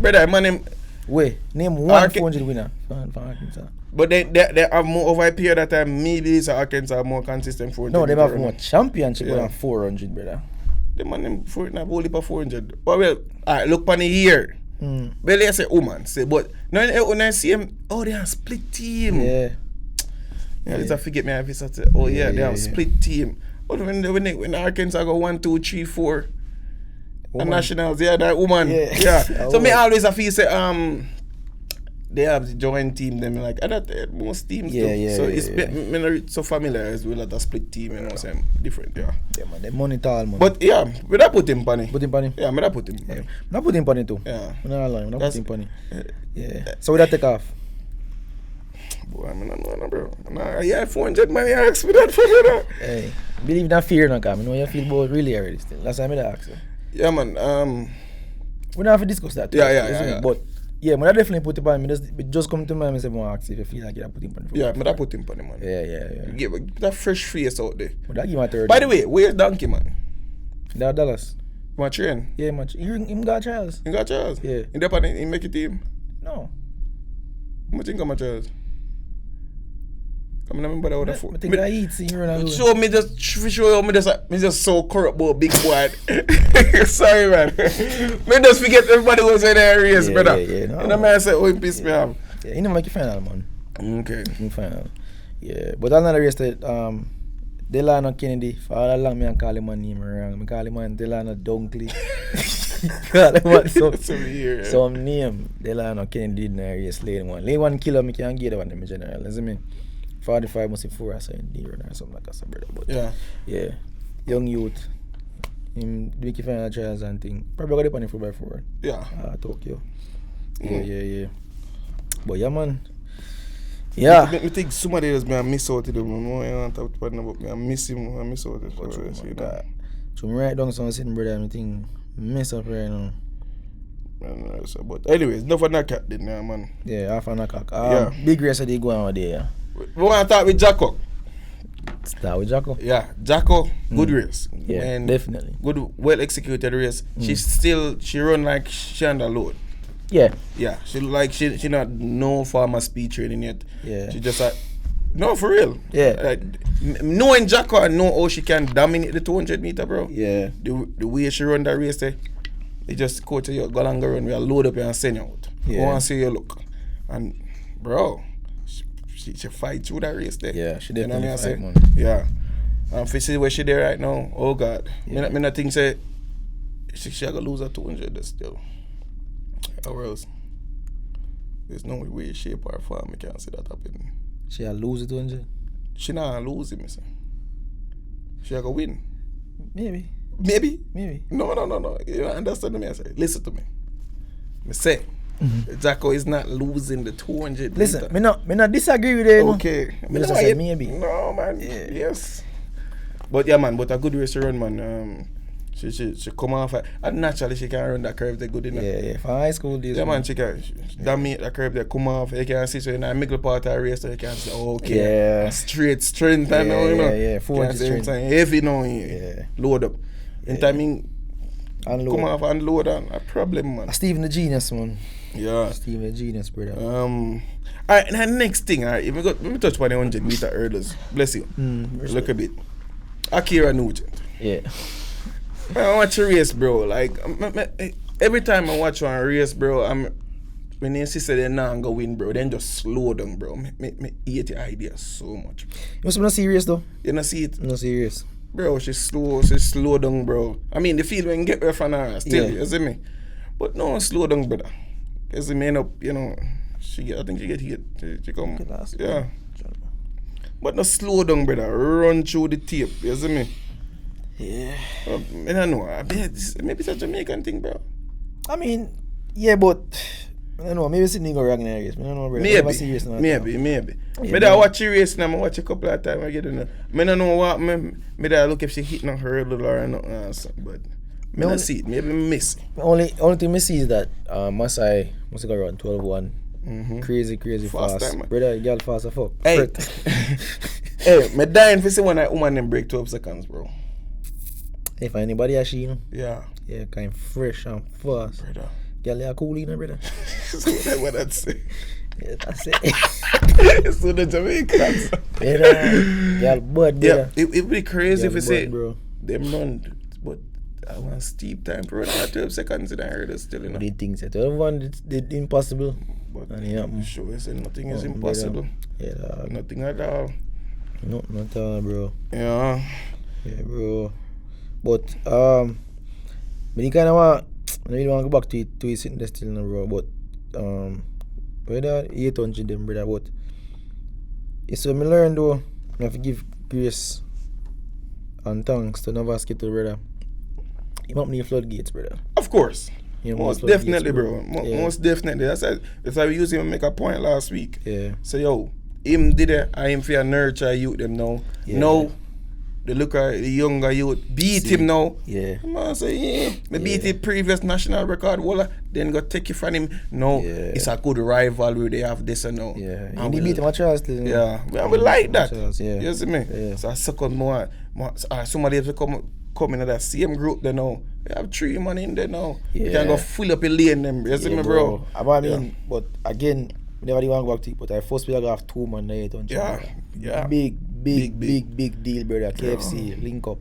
Brother, man, him. Wait, name one 400 winner for Arkansas. But they have more over a period of time. Maybe it's Arkansas more consistent 400. No, they have more championship than 400, brother. The man them for only for 400. But well, alright, look on the year. Well, they say woman, say, but when I see him, oh, they have split team. Yeah. Let's forget me. They have split team. But when Arkansas go 1, 2, 3, 4, and nationals, that woman, yeah. So me always I feel say they have the joint team. Them like that most teams. So it's me not so familiar as well as a split team. You know, same different. Yeah. Yeah, man. They money tall, man. But yeah, we da put him funny. Put him funny. Yeah, me da put him funny. I put him funny too. Yeah. I'm not lying. I put him funny. Yeah. So we that take off. Boy, I mean, I know, bro. Yeah, 400 money I asked for that for you. Hey, believe that fear not come. You know you feel about really already still. Last time I asked you. Yeah, man. We don't have to discuss that. Yeah. But yeah, man, I definitely put it on me. It just come to mind and say, "Well, ask if you feel like you put him on." Yeah, but I put him on, man. Yeah. Give that fresh face out there. But that give my third. By the way, where's Donkey, man? That Dallas. My train. Yeah, man. Him got Charles. You got Charles? Yeah. In that part, he make a team? No. How much think of my Charles? I remember that with I think I eat here and show me just so corrupt about big boy. Sorry, man. Me just forget everybody was in the race, brother. No. And the man said, oh, he pissed me off. Yeah, he never make a final, man. Okay. Final. Yeah, but another race that Delano Kennedy, for all along me and call him a name wrong. I call him man Delano Dunkley. Call him some name. Delano Kennedy in the race lane one. Lane one killer me can't get that one in general. You see me? 45 must be 4 or something or something like that, brother. But yeah. Young youth. Him make a final trials and thing. Probably got it on the 4x4. Yeah. Tokyo. Yeah. But yeah, man. Yeah. I think somebody else may miss out to them. I miss him. I miss out to him. So me write down something, brother. I think mess up right now. But anyways, enough of that cat then, man. Yeah, half an hour. Big race they go on there. We want to talk with Jacko. Start with Jacko. Yeah, Jacko, good race. Yeah, and definitely. Good, well executed race. She run like she under load. Yeah. Yeah, she not no farmer speed training yet. Yeah. She just no, for real. Yeah. Knowing Jacko, I know how she can dominate the 200 meter, bro. Yeah. The way she run that race there, they just coach you go and go run, we load up and send you out. Yeah. Go and see your look. And bro, she fight through that race there. Yeah, she definitely fight, man. Yeah. And if you see where she there right now, oh God. Yeah. Me not think say she gonna lose her 200 still. Or else there's no way, shape or form I can't see that happening. She a lose it 200? She not lose it, sir. She a go win. Maybe. No. You understand me, I say. Listen to me. Me say Jacko is not losing the 200. Listen, me not disagree with it. Okay. Me just say maybe. No, man. Yeah. Yes. But yeah, man. But a good race to run, man. She come off. And naturally, she can run that curve. They're good enough. Yeah. For high school days. Yeah, man. She can dominate that curve. They come off. You can see so in the middle part of the race. So you can say, okay. Yeah. Straight strength. Yeah, you know. Yeah. 400 strength. Heavy now. Yeah. Load up. In timing. Unload. Come off and load on. A problem, man. Stephen the Genius, man. Yeah. Stephen the Genius, brother. Alright, now next thing, alright, let me touch on the 100 meter hurdles. Bless you. Look a bit. Akira Nugent. Yeah. I watch a race, bro. Like, every time I watch one race, bro, when they say they're not going to win, bro, then just slow down, bro. Me hate the idea so much. You must be not serious, though. You not see it? Not serious. Bro, she's slow down, bro. I mean, the field when you get her from her, still, you see me? But no, slow down, brother. Because the man up, you know, I think she get hit. She come, yeah. But no, slow down, brother. Run through the tape, you see me? Yeah. I don't know. Maybe it's a Jamaican thing, bro. I mean, yeah, but I don't know. Maybe it's Sydney go wrong in the race. I don't know, bro. Maybe. Maybe I watch the race now. I watch a couple of times. I don't know what. Maybe I look if she hit no hurdle or nothing. But I see it. Maybe I miss it. Only thing I see is that Masai must go around 12-1 Crazy fast. Time, man. Brother, girl fast as fuck. Hey, hey, me dying for see when a woman them break 12 seconds, bro. If anybody has she, you know. Yeah. Yeah, kind of fresh and fast. Brother. Girl, you are cool, you know, brother. That's what I'd say. Yeah, that's it. It's to the Jamaicans. Girl, bud, brother. Yeah, it'd be crazy if we say bro. them run, but I want steep time to run at 12 seconds and I heard us still, you know. The things that 12 it's impossible. But and yeah, sure, I say nothing is impossible. Yeah, Nothing at all. no, not all, bro. Yeah. Yeah, bro. But but you kind of want, I really want to go back to it sitting there still, no, bro. But whether 800 them, brother. But it's what I learned though. I have to give grace and thanks to Nova Skittle, brother. You might need floodgates, brother. Of course. You Most definitely, bro. Most definitely. That's why we used him make a point last week. Yeah. So yo, him did it. I him for nurture youth them now. Yeah. Now the look at the younger youth beat him now. Yeah. Man say yeah. Me beat the previous national record. Walla, then go take it from him. No, it's a good rivalry. They have this and now. Yeah. And You beat him at Charles still. yeah, we like that. Yeah. You see me? Yeah. So a second more somebody have to come in that same group there now. We have 3 man in there now. You Yeah. can go fill up a lane them. You see me, bro? I mean, but again, never want to go back to it, but I first we have 2 man there, don't you? Yeah. Big deal, brother. KFC, link up.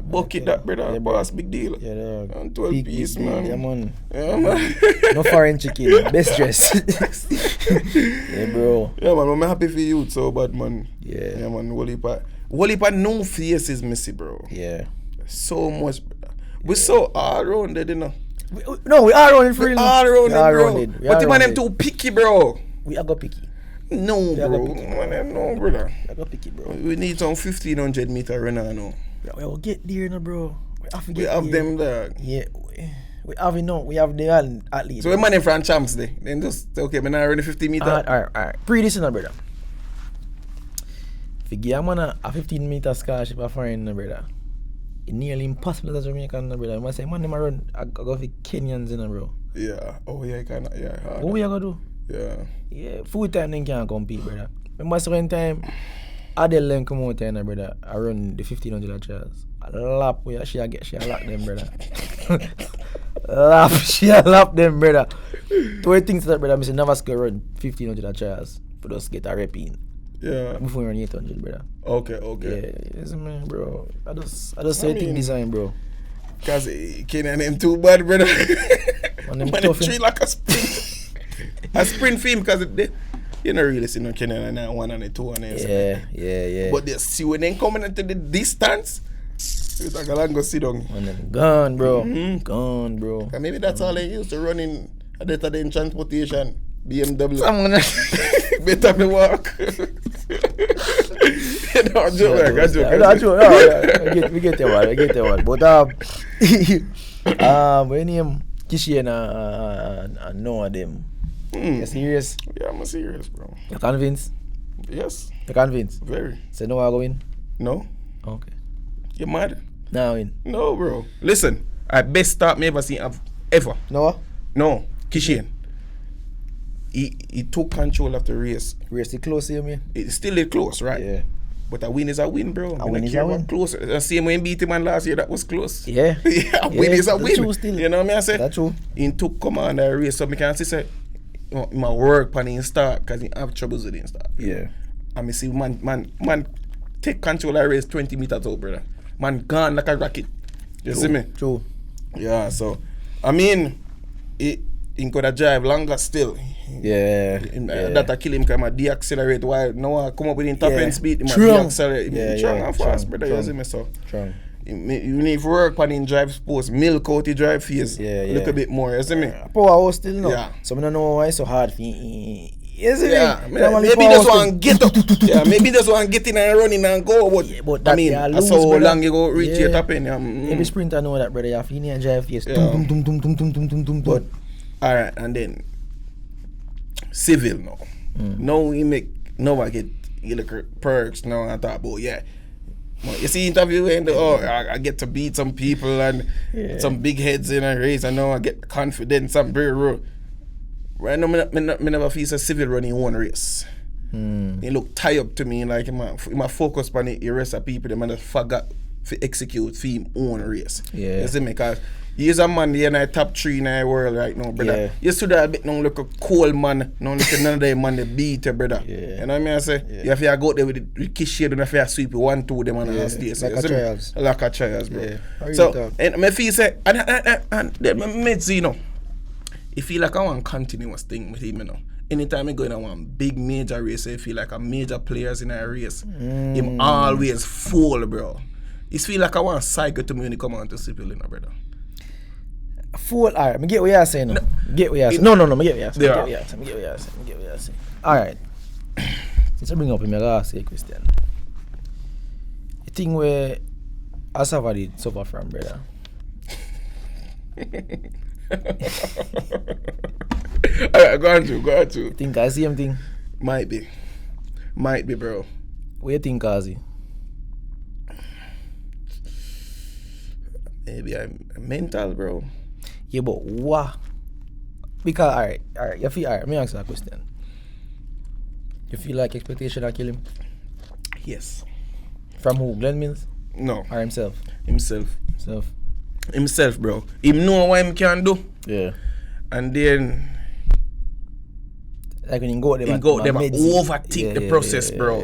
Bucket that, brother. Yeah, Boss, big deal. Yeah, dog. And 12 Big piece, deal. man. Yeah, man. Yeah, man. No foreign chicken, best dress. Yeah, bro. Yeah, man. I'm happy for you, so bad, man. Yeah. Yeah, man. Wolipa no faces missy, bro. Yeah. So much, brother. We're so all around there, you know. We are running for real. All around it, bro. rounded. But the man them too picky, bro. We are go picky. No, Yeah, bro. go picky, Man, no, brother. We are go picky, bro. We need some 1500 meter runner now. We will get there, no, bro. We have to get We have there. them there. Yeah. We have enough. We have the athlete. So we man from champs there. Then just okay, man, I run the 50 meter. Alright. Pre-this, brother. If you give a man a 15 meter scholarship a foreign, brother, it's nearly impossible as a Jamaican, brother. I must say, man, them a run. I go for Kenyans, bro. Yeah. Oh yeah, kind of. Yeah. Hard. What we are gonna do? Yeah. Yeah, full time they can't compete, brother. Remember one time, Adele them come out there, brother. I run the 1500 trials. A lap where she lap them, brother. She lap them, brother. 2 things that, brother. I say never go run 1500 trials for us get a rep in. Yeah. Before we run 800, brother. Okay. Yeah, yes, man, bro. I just say thing design, bro. Cause Kenyan them too bad, brother. Man, them Man, tough, treat like a sprint. A sprint film, cause you don't really see no Kenyan and that 1 and the 2 and the Yeah. But they see when they coming into the distance, it's like a long go sit down. Man, them gone, bro. Gone, bro. And maybe that's all they used to run in better than transportation. BMW. Someone Better me walk. No, joke. We get that one. But when him Kishane and Noah them. You serious? Yeah, I'm serious, bro. You convinced? Yes. You convinced? Very. So Noah go win? No. Okay. You mad? Now win. No, bro. Listen, I best start me ever seen ever. Noah? No, Kishane. He took control of the race. Race it close here, man. It's still close, right? Yeah. But a win is a win, bro. A win is a win. Close. The same way he beat him last year, that was close. Yeah. A win is a win. True still. You know what I say? That's true. He took command of the race, so I can say, my work pan in start because he have troubles with him start. Yeah. And me see man take control of the race 20 meters out, brother. Man gone like a rocket. You see me? True. Yeah, so I mean, he could have drive longer still. Yeah. That I kill him because I deaccelerate while now I come up with top end speed. He True. deaccelerate. Yeah, Strong and fast, strong, brother. strong. You see me? So Strong. you need to work on in drive sports, milk out the drive phase. Yeah. Look a bit more, you see me? Power was still no. Yeah. So I don't know why it's so hard for you. You see Yeah, me? maybe that's why get up. Yeah, maybe that's why get in and running and go. But that I mean, you that's lose, how brother. long you go reach your Yeah. top end. Every sprinter know that, brother. You have to in and drive face. Yeah. Dum. But alright, and then civil now. Now he make I get perks now and talk about you see interview and I get to beat some people and some big heads in a race and now I get confidence and very real. Right now, me never feel a civil running one race. He look tied up to me like my focus on the rest of people. Them just forgot to execute for him own race. Yeah. You see me? Because he's a man in the top 3 in the world right now, brother. Yeah. You should have been look a cold man. No look none of them man they beat you, brother. Yeah. You know what I mean? I say you have to go there with Kishane and you have to sweep 1-2 them on stay. Like a trials. Like a trials, bro. Yeah. So and me feel say and then my mates, you know, it feel like I want continuous thing with him, you know. Anytime I go in a one big major race, I feel like a major players in a race. Him always full, bro. It feel like I want cycle to me when he come on to civil, you know, brother. Full, alright, I get what you're saying. No. Get what you're saying. No, I get what you're saying. I get what you're saying. Alright. Since I bring up him, I gotta ask you a question. The thing where Asava did suffer from, brother. Alright, go on to. You think I see him thing? Might be, bro. What you think, Kazi? Maybe I'm mental, bro. Yeah, but what? Because, alright, you feel, alright, let me ask you a question. You feel like expectation will kill him? Yes. From who? Glenn Mills? No. Or himself? Himself, bro. Him know what him can do. Yeah. And then like when you go there, overtake the process, bro.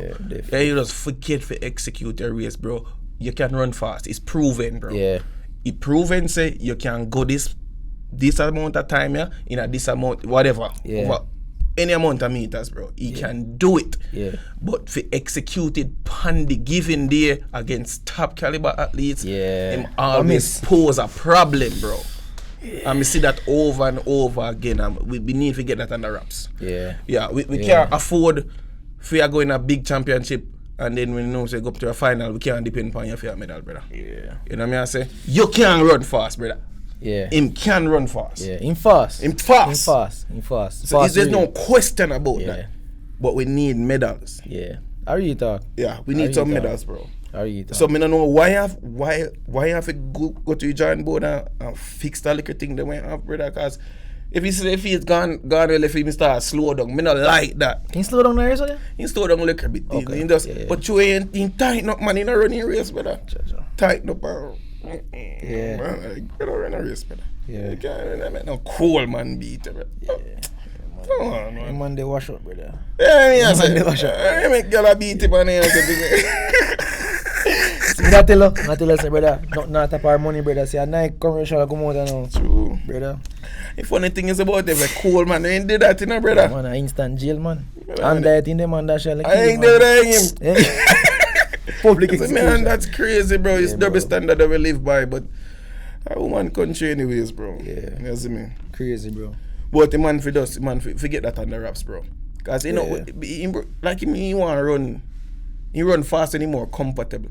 Yeah, you just forget to execute a race, bro. You can run fast. It's proven, bro. Yeah. It proven say you can go this amount of time, yeah, in a this amount, whatever. Yeah. Over any amount of meters, bro. He can do it. Yeah. But for execute it on the given day against top caliber athletes, him always pose a problem, bro. And we see that over and over again, and we need to get that under wraps. Yeah. We can't afford if we are going a big championship and then when you know say go up to a final, we can't depend on you for a medal, brother. Yeah. You know what I say? You can run fast, brother. Yeah. Him can run fast. Yeah. Him fast. So there's no question about that. But we need medals. Yeah. How you talk? Yeah, we need some medals, bro. How you talk? So I don't know why you have to go to your drawing board and fix that little thing that we have, brother. Cause if he's gone well, if he start slow down, me not like that. Can you slow down the race again? He slow down a little bit. Okay. But you ain't tighten up, man. In a running race, brother. Tighten up, bro. Yeah. Man, you don't run a race, brother. Yeah. You can't make no cool man beat, brother. Yeah. Come on, man. Man, they wash up, brother. Yeah, they wash up. I make girl beat him on here. I tell you, say, brother, not tap our money, brother. Say, a night commercial come out now. True. Brother. The funny thing is about it, like cool man, they ain't did that, you know, brother. Man, an instant jail, man. And that in the man that shall I ain't did him. Public execution. Man, that's crazy, bro. It's double standard that we live by, but a woman country anyways, bro. Yeah. You see me? Crazy, bro. But the man forget that on the raps, bro. Cause you know, he want to run. He run fast and he more comfortable.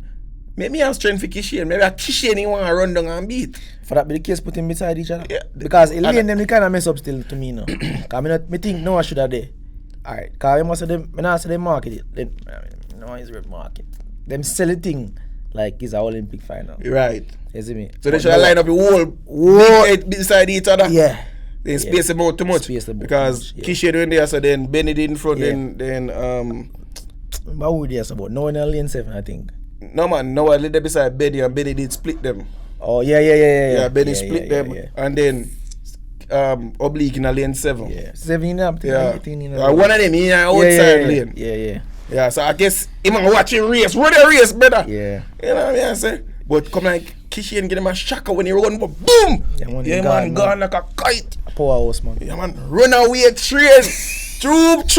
Maybe have strength for Kishane. Maybe a Kishane he want to run down and beat. For that be the case, put him beside each other. Yeah. Because Elaine them they kind of mess up still to me now. Cause me think no one should have there. Alright. Cause I must say them. I not say they market it. Then no it's red market. Them sell the thing like it's an Olympic final. Right. You see me? So they should line up the whole beside each other. Yeah. They space them out too much. Because Kishane when there, so then Benny in front, then What would you say about? No one in lane 7, I think. No man, no one led beside Benny and Benny did split them. Oh yeah. Yeah, Benny split them and then oblique in a lane 7. Yeah. 7 up. Yeah. One of them in outside lane. Yeah. So I guess him watching race. Run the race better. Yeah. You know what I say? But come like Kishane get him a shocker when he run, but boom! Yeah, man, gone like a kite. A powerhouse, man. Yeah, man, run away train. Troop.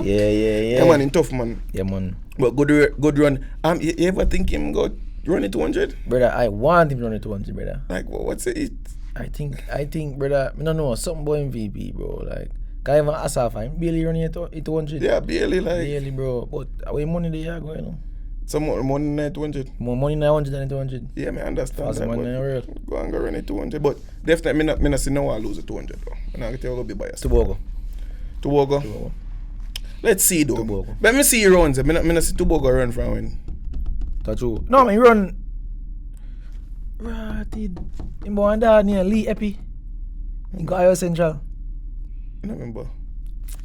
Yeah. Yeah, man, in tough, man. Yeah, man. But good run. You ever think him go run it 200? Brother, I want him to run it 200, brother. Like, what's it? I think, brother, I don't know, something about MVP, bro. Like, can't even ask for him. Barely running it 200. Yeah, barely, like. Barely, bro. But how money they are going on? Some more money than 200. More money than 100 than 200. Yeah, I understand. Fast money in the world. Go and go run it 200. But definitely, I not see no one lose it 200, bro. I'm not going to be biased. Tobago. Let's see, though. Tobago. Let me see he runs. I not see Tobago run from when. That's true. No, man, he run. Right, him born down near Lee Epi. He got Iowa Central. I remember.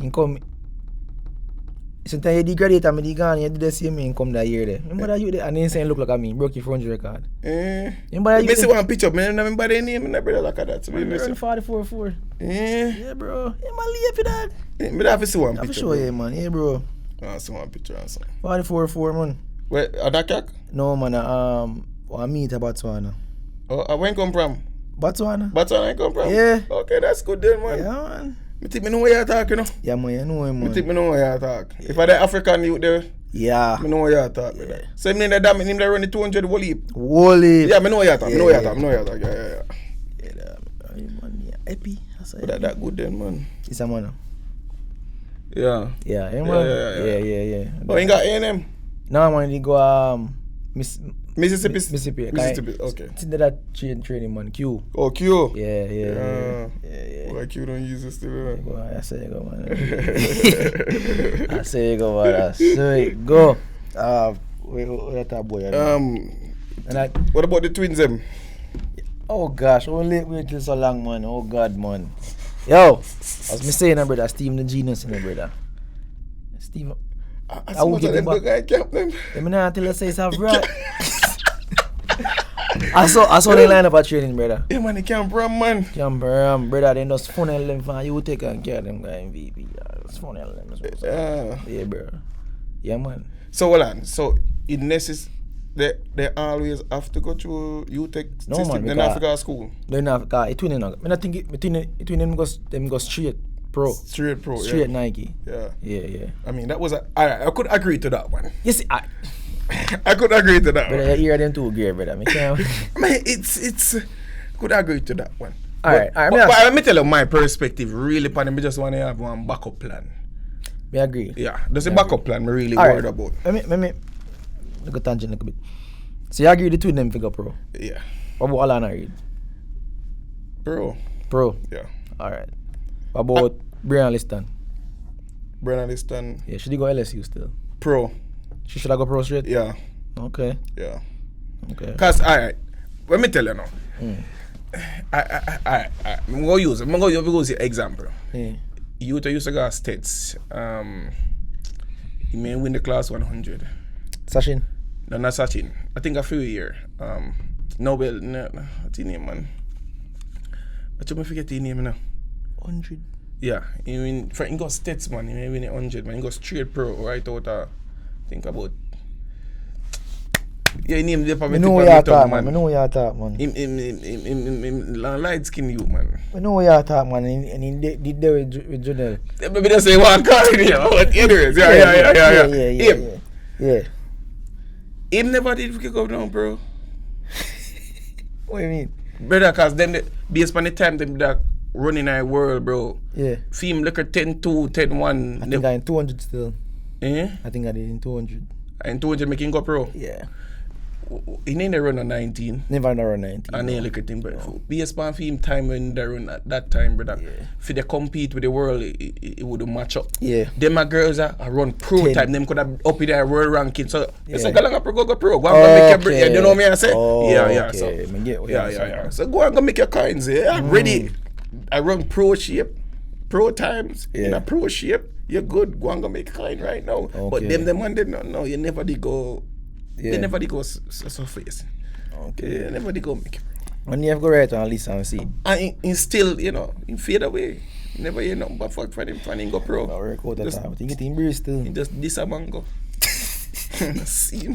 He come. Sometimes he did graduate and he gone, he did the same thing come that year there. Remember that you there? And then saying look like at me, broke your front record. Remember that you there? One picture, man. I remember the name, and I brother like that. So man, 44-4. Yeah, bro. Yeah, man, leave it that. But I have to see one picture. I show you, man. Yeah, bro. I see one picture or something. 44-4, man. Where, Adakak? No, man. I meet at Botswana. Oh, where you come from? Botswana. Botswana you come from? Yeah. Okay, that's good then, man. Yeah, man. I think I know what you're talking, you know? Yeah, man, you know him, man. I think I know what you're talking. If I the African youth there, yeah. I know what you're talking. Yeah. So, him that run the 200 wall heap. Wall heap. Yeah, I know what you're talking. Yeah, I know what you're talking. I know what you're talking. Yeah, man. Yeah, happy. But that good then, man. It's a man. Yeah. Yeah, man. Yeah. Oh, you got A&M? No, man, he go Mississippi. Okay. It's that training, man. Q. Oh, Q. Yeah. Why Q don't use it still? I say go, man. I say go, man. I say go. Wait that boy. What about the twins, them? Oh gosh, only wait till so long, man. Oh God, man. Yo, as me saying, brother, Steve the genius, brother. Steve. I will get him back. Let me not tell you say it's a brat. I saw the line up at training, brother. Yeah, man, he can't run, man. Brother, they just funnel them for you take and care them guy MVP. Just funnel them. Yeah, bro. Yeah, man. So, hold on. So, it necessary. They always have to go through UTech no, system. Man, they not have to go to school. They not because it winning. I think between them go straight pro. Straight pro. Straight Nike. Yeah. I mean that was I could agree to that one. Yes, I could agree to that one. But you hear them too great, brother. Man, it's could agree to that one. Alright. But let me tell you my perspective. Really, I just want to have one backup plan. I agree. Yeah, there's a backup plan. I'm really worried about. Let me look at tangent a little bit. So you agree the two of them figure pro? Yeah. What about Alana Reid? Pro? Yeah. Alright. What about Brianna Liston? Yeah, should he go LSU still? Pro. She should I go pro straight? Yeah. Okay. Yeah. Okay. Cause alright, let me tell you now. I'm gonna use the example. You used to go states. He may win the class 100. Sachin? No, not Sachin. I think a few years. Nobel, what's his name, man? I just forget his name now. 100? Yeah, he got states, man. He may win 100, man. He got straight pro right out. Think about. Yeah, he named the I know what you're talking, man. Him light skin you, man. I know what you're talking, man. And he did there with Jonelle. Maybe they say one car in here. But anyways, yeah. Him never did kick up down, bro. What do you mean? Brother, cause them based on the time them that running our world, bro. Yeah. Film like a 10-2, 10-1. I think I in 200 still. Eh? I think I did in 200. In 200 making go pro? Yeah. He never run on 19. Never run 19. And then look at him, but based on film time when they run at that time, brother. Yeah. If they compete with the world, it would match up. Yeah. Them girls are run pro 10. Time. Them could have up in their world ranking. So it's like go pro. Go and make your, you know what I say? Yeah. So yeah. So go and go make your coins. Yeah, ready. I run pro shape, pro times in a pro shape. You're good. Go and go make a coin right now. Okay. But them one did not know. You never did go. Yeah. They never did go surface. Okay. They never did go make it. When you have to go right on listen and see. And he still, he fade away. Never hear nothing but fuck for him and go pro. I'll record that time. You get him breeze still. He just this a mango. See.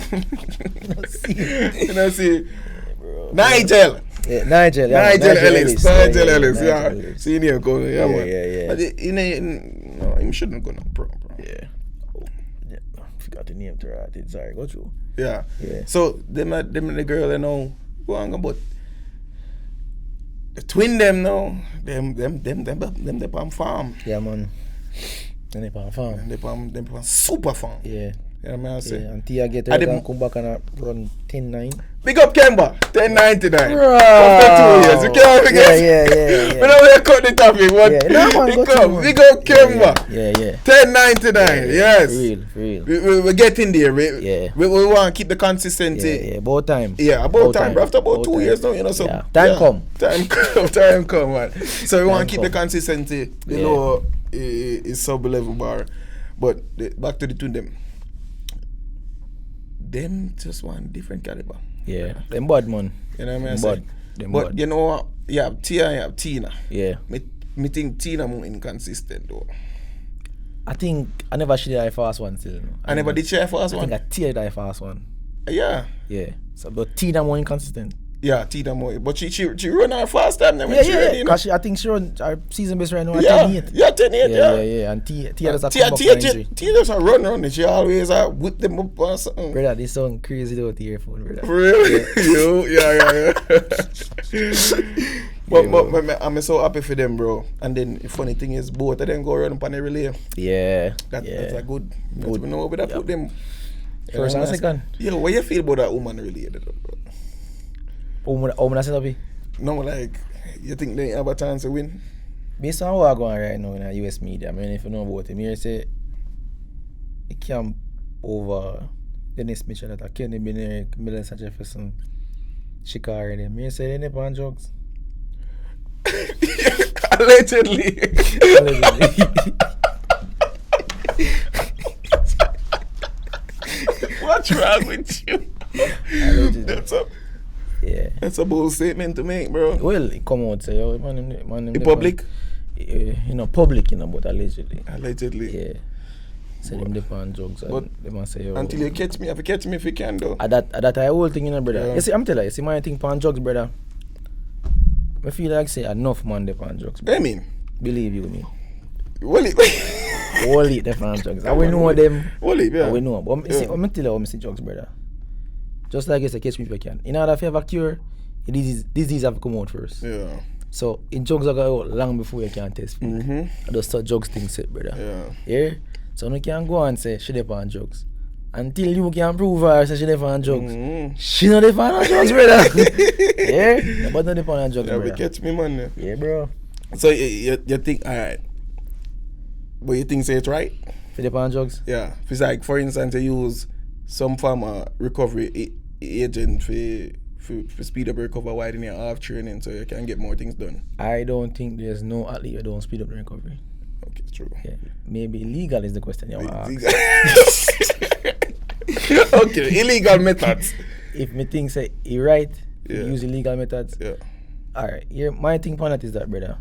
Nigel. Yeah, Nigel Ellis. Yeah. See him go. Yeah, man. Yeah. But no, he shouldn't go no pro, bro. Yeah. Forgot the name to her. Sorry, go through. Yeah. So them the girl go on, but the twin them now, them on farm. Yeah, man. Then they on farm. Them on super farm. Yeah. Yeah, man, I say. Yeah, and Tia get ready and come back and run 10-9. Big up Kemba, 1099. Bro. After 2 years, you can't forget. Yeah. We don't want to cut the topic, but big up Kemba. Yeah. 1099, yes. For real. We're getting there. Yeah. We want to keep the consistency. Yeah, about time. Yeah, about time. After about 2 years now, you know, so. Yeah. Time come, man. So we want to keep the consistency below is sub-level bar. But back to the two them. Them just want different caliber. Yeah, them bad man. You know what I mean? But you know what? You have Tia and you have Tina. Yeah. Me think Tina more inconsistent though. I think I never shared the first one still. I never did share first one. I think I teared the first one. Yeah. Yeah. So but Tina more inconsistent. Yeah, Tina more. But she run her fast time then when she ready. Because I think she run our season best right now at 10-8. Yeah, 10-8, Yeah. And Tia does a Tia just a run. And she always whip them up or something. Brother, this sound crazy though with the earphone, brother. For real? Yeah. But I'm so happy for them, bro. And then the funny thing is, both of them go run up on the relay. Yeah. That's a good. We know where they put them. First and second. Yo, what you feel about that woman relay? Woman I set up. No, like, you think they have a chance to win? Based on what going on right now in the US media, I mean, if you know about him, here say it camp over Dennis Mitchell, that Kenny Benerick, Melissa Jefferson, Shikari, them. Here say they nip on drugs. Allegedly. What's wrong with you? Allegedly. That's a bold statement to make, bro. Well, it come out say, yo, man, in public? Public, but allegedly. Allegedly. Yeah. Say them dip on drugs. But they must say, yo. Until you catch me, have to catch me if you can, though. That whole thing, brother. Yeah. You see, I'm telling you, my thing on drugs, brother. I feel like say enough man dip on drugs. I mean? Believe you me. Well, Only dip on drugs. I will know them. Well, yeah. I will know. But see, I'm tell you how I see drugs, brother. Just like you say, catch me if you can. In order to have a cure, disease have to come out first. Yeah. So, in drugs are going out long before you can test fit. I just start drugs thing set, brother. Yeah? So, you can go and say, she dip on drugs. Until you can prove her, say she dip on drugs. She not dip on drugs, brother. Yeah? But not dip on drugs, brother. Yeah, catch me, man. Yeah, bro. So, you think, alright. But you think say it's right? For dip on drugs? Yeah. If it's like, for instance, you use some form of recovery agent for speed up recovery while in your half training so you can get more things done. I don't think there's no athlete that don't speed up the recovery. Okay, true. Yeah. Maybe illegal is the question you want to ask. Okay, illegal methods. If me think say you right, Yeah. you use illegal methods. Yeah. Alright, my thing on that is that, brother.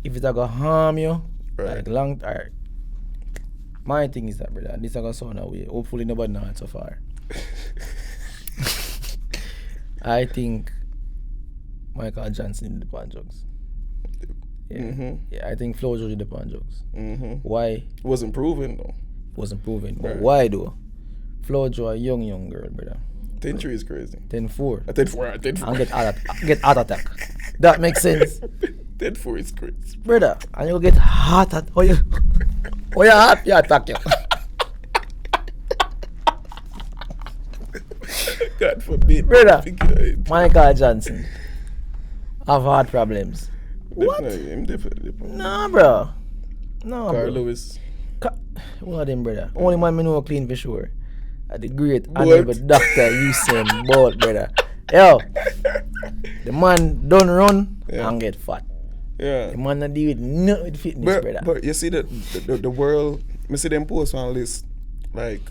If it's gonna harm you, Right. like long, alright. My thing is that, brother, this is gonna sound away. Hopefully nobody knows it so far. I think Michael Johnson did the pan drugs. Yeah. Yeah, I think Flo did the pan drugs. Why? It wasn't proven though. Wasn't proven. But Right. why though? Flo a young girl, brother. 10-3 is crazy. 10-4. 10-4. And get heart attack. That makes sense. 10-4 is crazy. Brother, and you get heart attack. Oh, you heart attack you. God forbid. Brother, Michael Johnson have heart problems. Definitely. Nah, bro. No, Carl bro. Lewis. One of them, brother. Only man me know clean for sure. The great Bolt. honorable Dr. Usain Bolt, brother. Yo, the man don't run and get fat. Yeah. The man not deal with nothing with fitness, brother. But you see the world, I see them post on list, like,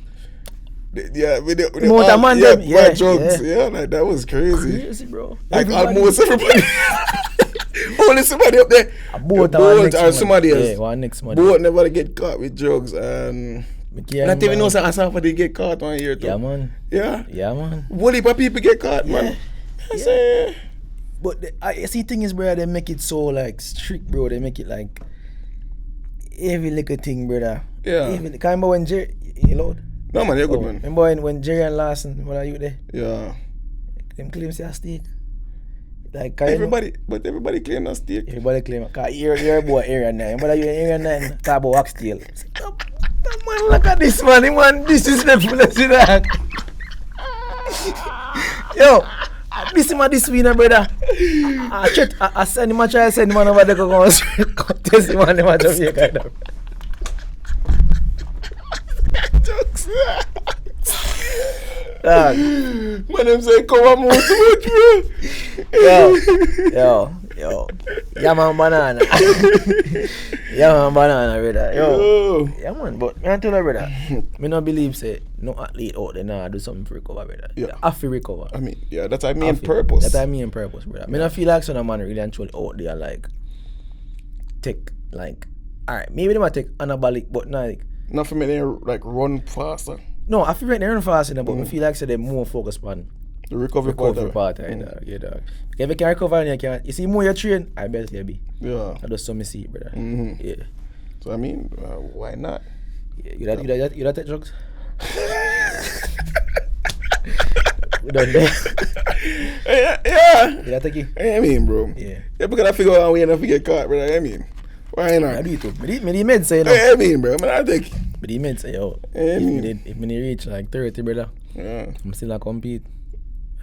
with the Motor man them, yeah, drugs, yeah, like that was crazy. Crazy, bro. Like Everybody. almost everybody. Only somebody up there. A boat or somebody else. Yeah, one next month. Boat never get caught with drugs and not even know somebody get caught 1 year too. Yeah, man. Yeah? Yeah, man. What if people get caught, man? I say, But I see thing is, brother, they make it so like strict, bro. They make it like every little thing, brother. Yeah. Even, can you remember when Jerry, you loud? no man, you're good, man. Remember when Jerry and Larson, what are you there? Yeah. Them claim say a steak. Like Everybody claim that steak. Everybody claim, cause you're boy area 9. But you in area 9, talk about oxtail. That man Look at this man, this is the fullest in that. Yo, this is my this winner, brother. I send him a try, send him over there, go test him on the Jamaican. Jokes. Dog. Man, them say come on, move too much, Yo. Yeah, man, banana. Brother. Yo. Yeah, man, but me tell you, brother, me not believe, say, no athlete out there now do something for recover, brother. Yeah. I have to recover. I mean, yeah, that's our main purpose. That's our main purpose, brother. Me not feel like some man really actually out there, like, take, like, alright, maybe they might take anabolic, but not like, not for me, they like run faster. no, I feel like they're faster, but I feel like they're more focused on The recovery part, yeah, dog. If you can recover and you see more you train, I bet you be. Yeah. I just saw me see it, brother. Yeah. So I mean, why not? Yeah, you that take drugs? We done there. Yeah. You that take it? I mean, bro. Yeah. Yeah, because I figure out a way not to get caught, brother. I mean, why not? I do it too. Me the meds say, no. I mean, bro, man, I think. But the meds say, yo, if me reach like 30, brother, I'm still not compete.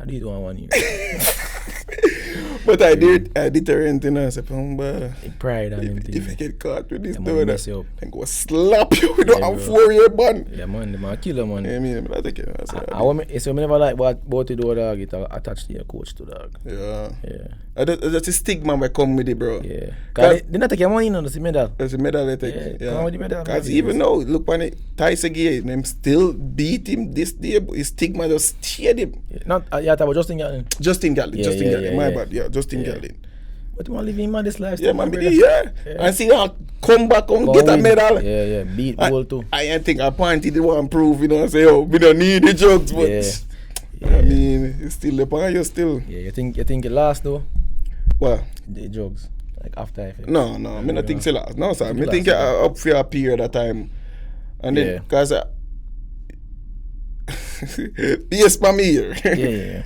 I do it 1 year. But I did deterrent, you know, I said, Pride and everything. if I get caught with this, yeah, then go slap you with a bro. 4-year ban. Yeah, man, the man killer, man. I mean, I think it. So I never like what to do, dog. It attached to your coach, to dog. Yeah. Yeah. That's a stigma that come with it, bro. Yeah. Cause they not take your money, you know, that's the medal. That's a medal they take. Yeah. Come on with the medal. Because even though, look on it, Tyrice again, them still beat him this day, but his stigma just steered him. Yeah. Not, yeah, that was Justin Gatlin. Justin Gatlin, my bad. Yeah, Justin Yeah. Gatlin. But you want to live in this lifestyle. Yeah, man, yeah. And see how come back and get a medal. Yeah, beat goal too. I think apparently they want to prove, you know, say, oh, we don't need the drugs, but I mean, it's still the point, you still. Yeah, you think it last though? What? The drugs, like after effect. No, I don't think it last. No, sir. I think it up for a period of time. And then, because yes, for me here. Yeah.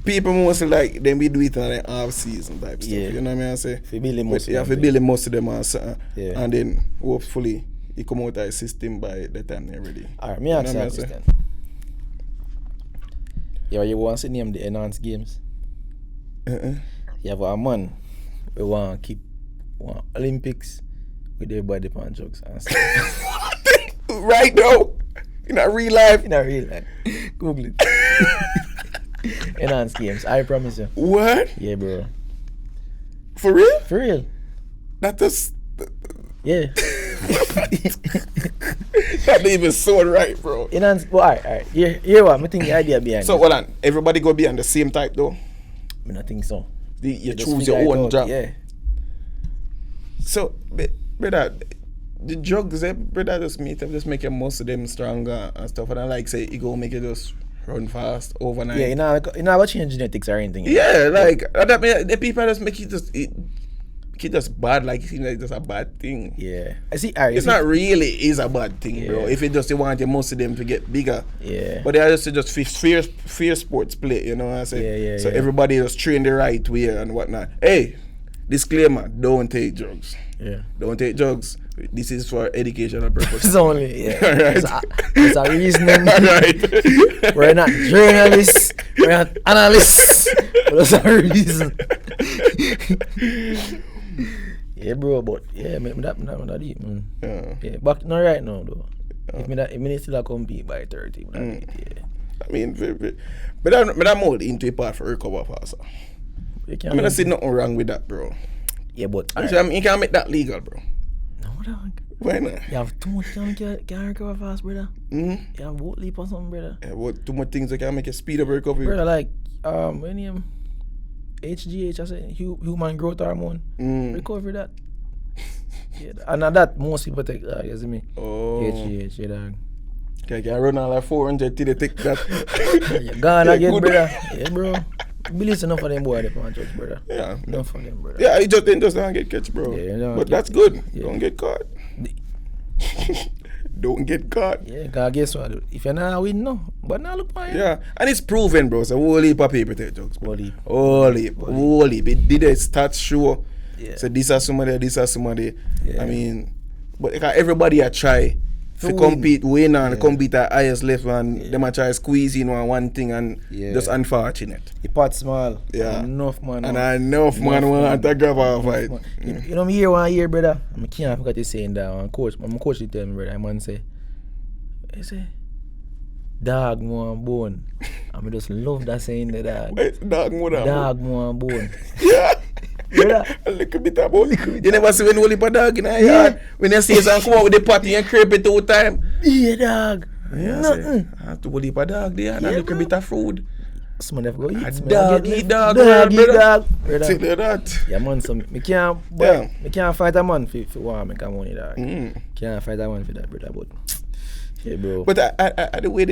People mostly like them we do it on the half season type stuff. You know what I mean? I say for building most of them and and then hopefully it come out of the system by the time they're ready. Alright, me ask you a question. Yeah, you want to name the enhanced games? You have a man we want to keep Olympics with their body pan drugs and stuff. Right now? In a real life? In a real life. Google it. Enhanced games, I promise you. What? Yeah, bro. For real? For real. That just... Yeah. That even so right, bro. Enhanced, well, alright. Here what? I think the idea behind so, hold on. Everybody go be on the same type, though? I don't think so. You choose your own job? Yeah. So, brother, the drugs, brother, just make most of them stronger and stuff. And I like say, you go make it just run fast overnight. Yeah, you know about change genetics or anything. Yeah, like that mean, the people just make it just bad, like it seems like just a bad thing. Yeah, I see. It's not really is a bad thing, bro. If it just you want most of them to get bigger. Yeah. But they are just fair sports play, you know what I say? Yeah. So everybody just train the right way and whatnot. Hey, disclaimer: don't take drugs. Yeah. Don't take drugs. This is for educational purposes. It's only, Right. It's a reasoning. Right. We're not journalists. We're not analysts. But it's a reason. Yeah, bro. But yeah, me that deep, man. Yeah. But not right now, though. If me still compete by 30, man. Yeah. I mean, but I'm more into a part for recover faster. I mean, I see nothing wrong with that, bro. Yeah, but I mean, you can't make that legal, bro. No, dog. Why not? You have too much time to can't recover fast, brother. You have boat leap or something, brother. Yeah, what too much things that can make a speed up recovery. Brother, like when you HGH, I say human growth hormone. Recover that. Yeah, and that most people take that, you see me? Oh. HGH, yeah, dog. Okay, can run on like 400 till they take that. You gone again, brother. Yeah, bro. Believe enough of them boy they can't judge, brother. Yeah. Enough of them, brother. Yeah, it just don't get catch, bro. Yeah, but that's good. Yeah. Don't get caught. Don't get caught. Yeah, cause guess what? If you're not win, no. But now look fine. Yeah, and it's proven, bro. So whole heap of people take drugs. Whole heap. Whole heap. It did a stats show. Yeah. So this is somebody. Yeah. I mean, but everybody I try to compete, win and compete at highest level, and them a try squeeze in one thing and just unfortunate. The pot small. Yeah. Enough man. And enough man want to grab a fight. You know me here one year, brother. I can't forget you saying that. My coach did tell me, brother. Man say, dog more bone. I just love that saying the dog. Dog more bone. Yeah. Brother. A little bit of bone. You never see when you leave a dog in a yard. When you see someone come out with the potty and creep it all the time. Yeah, dog. Yeah, Nothing. I have to leave a dog there and a little bit of food. Someone have to go eat. A dog eat dog. Dog eat dog. Say that. Yeah, man, so me can't fight a man for one make money, dog. Can't fight a man for that, brother, but yeah, bro. But I the way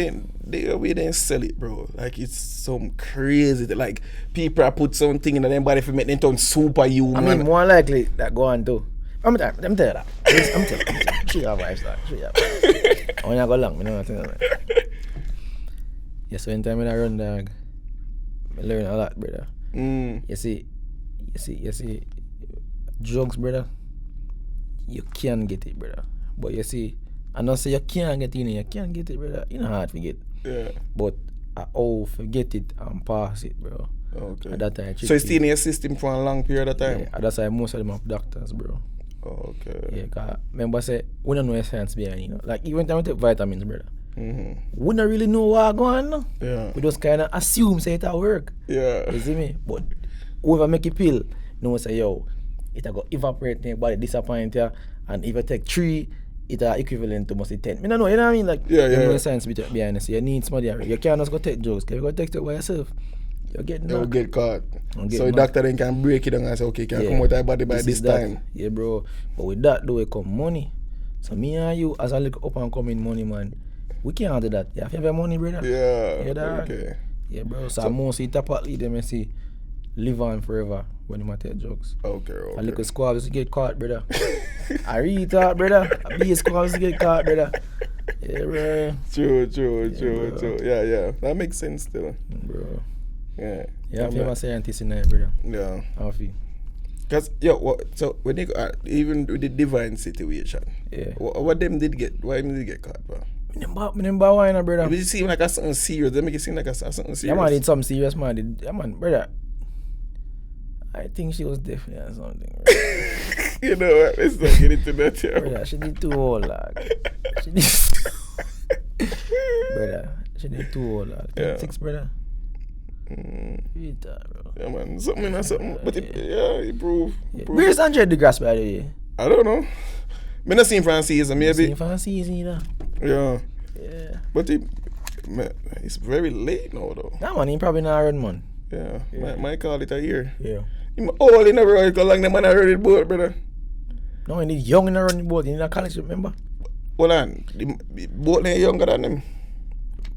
they sell it, bro, like it's some crazy. Like people are put something in their body for make them turn superhuman. I mean, more likely that go on too. I'm tell you that. I'm telling you. She have vibes, dog. She have. When I go long, me know nothing about it. Yeah, so anytime I run, dog, I learn a lot, brother. You see, drugs, brother, you can get it, brother. But you see, I don't say you can't get it, you can't get it, brother. It's not hard to get. Yeah. But I forget it and pass it, bro. Okay. At that time, so it's still in your system for a long period of time? Yeah, that's why most of them have doctors, bro. Okay. Yeah, cause remember say, we don't know the science behind, you know. Like even time we take vitamins, brother. We don't really know what's going on. Yeah. We just kind of assume say it'll work. Yeah. You see me? But whoever make a pill, no one say, yo, it'll go evaporate in your body, disappoint you, and if you take 3, it's equivalent to mostly 10. I don't know, you know what I mean? Like, there's no science behind it. So you need somebody. You can't just go take drugs. If you go take it by yourself, you'll get caught. So the doctor then can break it down and say, okay, can come out of your body by this time. Yeah, bro. But with that, though, it come money. So me and you, as a little up and coming money, man, we can't do that. You have to have money, brother. Yeah. Okay. Yeah, bro. So most of the top lead them and see live on forever when you take drugs. Okay. A little squabs to get caught, brother. I really thought, brother. A big squabs to get caught, brother. Yeah, bro. True. Yeah. That makes sense still. Bro. Yeah. You have to have a scientist in there, brother. Yeah. How feel? Because, so when you go, even with the divine situation, what them did get, why them did get caught, bro? I didn't buy wine, brother. It seem like a something serious. They make it seem like a something serious. Yeah, man, did something serious, man. Yeah, man, brother. I think she was definitely on something, bro. You know what? Let's not get into that here. Brother, she did too old, like. Brother, she did too old, like. 6, brother. Bro. Yeah, man. Something. But it proved. Where's Andre DeGrasse, by the way? I don't know. I not seen Francis, maybe. Seen Francis either. Yeah. But Man, it's very late now though. Nah, man, he probably not run, man. Yeah. Might call it a year. Yeah. Him old in the road, because long the man already boat, brother. No, he need young in the running boat. He need a college, remember? Hold on. The boat is younger than him.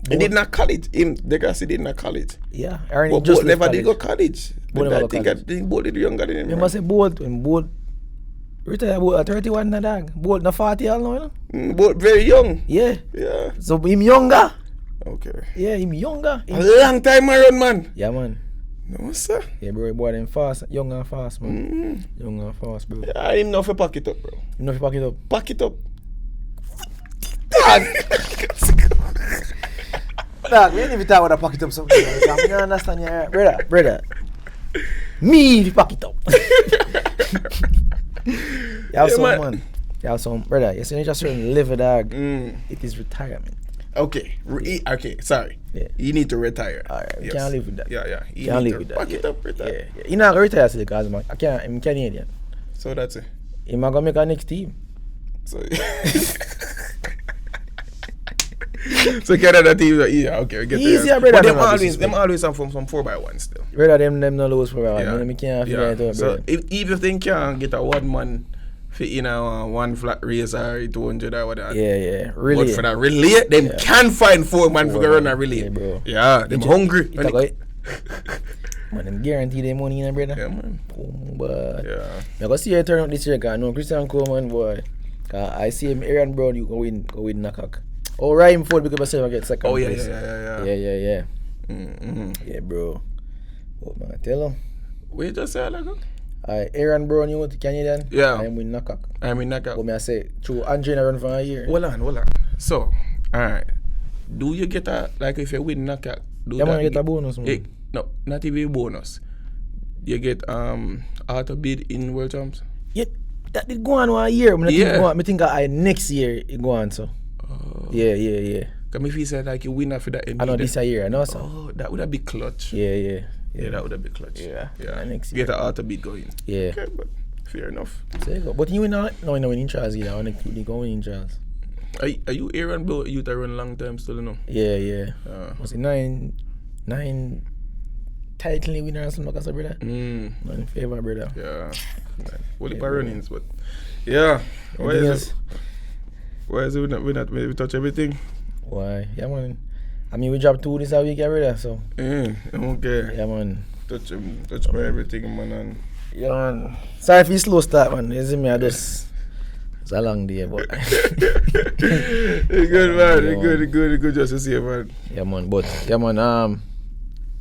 He did not college. The guy said he did not college. Yeah. But boat never did go college. But I think boat is younger than him. You must say boat, when boat retire boat at 31 na dog. Boat na 40 all now, you know? Boat very young. Yeah. Yeah. So him younger. Okay. Yeah, him younger. A long time around, man. Yeah, man. No, sir. Yeah, bro, boy, them fast. Young and fast, man. Young and fast, bro. Yeah, him know for pack it up, bro. You know if you pack it up? Pack it up. Dog. Dog, we ain't even talk about pack it up something. I don't understand you, brother. Me if you pack it up. You have some, man. You have some, brother. You see, you just live a dog. It is retirement. Okay. Okay, sorry. Yeah. You need to retire. Alright, we can't live with that. Yeah. You can't live with that. Pack it up, retire. Yeah. You're not going to retire still because I'm Canadian. So that's it. You're not going to make our next team. So so Canada team, yeah, okay, we get easier, there. brother. But them always have some 4x1 still. Brother, them no lose 4x1. I can't figure it out, so if they can get a one man for one flat race or 200 or whatever. Yeah. Really. But for that relay, them can find 4 man for run a relay. Yeah, bro. Yeah, them hungry. Man, them guarantee their money, you know, brother. Yeah, man. But yeah. I go see you turn up this year, because I know Christian Coleman, boy. Cause I see him, Aaron Brown, you go win Nakak. Oh, Ryan Ford because myself I get second place. Yeah. Yeah, bro. What man, tell him. Wait just say like that? Aaron Brown, you want Canadian? Yeah. I'm with knockout. I mean, knockout. But me I say, through Andre run for a year. Hold on. So, alright. Do you get like if you win knockout? You want to get a bonus, man? No, not even a bonus. You get auto bid in World Champs? Yeah, that did go on 1 year. I think next year it go on, so. Yeah. Come if you said like you win after that. I know this a year, I know, so. Oh, that would have been clutch. Yeah, that would have been clutch. Yeah. Next year. Get an auto bid going. Yeah. Okay, but fair enough. So you go. But you win in Charles either. I want to go in Charles. Are you Aaron Bro? You to run long time still, you know? Yeah. Was it nine title winner or something like that, brother? Not in favor, brother. Yeah. Only by runnings, but yeah. Why is it we touch everything? Why? Yeah, man. I mean, we dropped 2 this week, brother, so. Okay. Yeah, man. Touch by everything, man. And yeah, man. Sorry for the slow start, man. You see me, it's a long day, but. It's good, man. It's good just to see you, man. Yeah, man. But, yeah, man,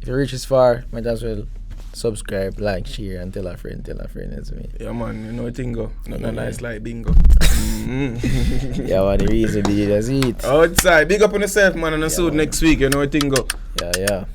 if you reach this far, might as well subscribe, like, share, and tell a friend, that's me. Yeah, man. You know the thing go. Not nice like bingo. Yeah, man. The reason be that's it. Outside. Big up on yourself, man. And I'll see you next week. You know the thing go. Yeah.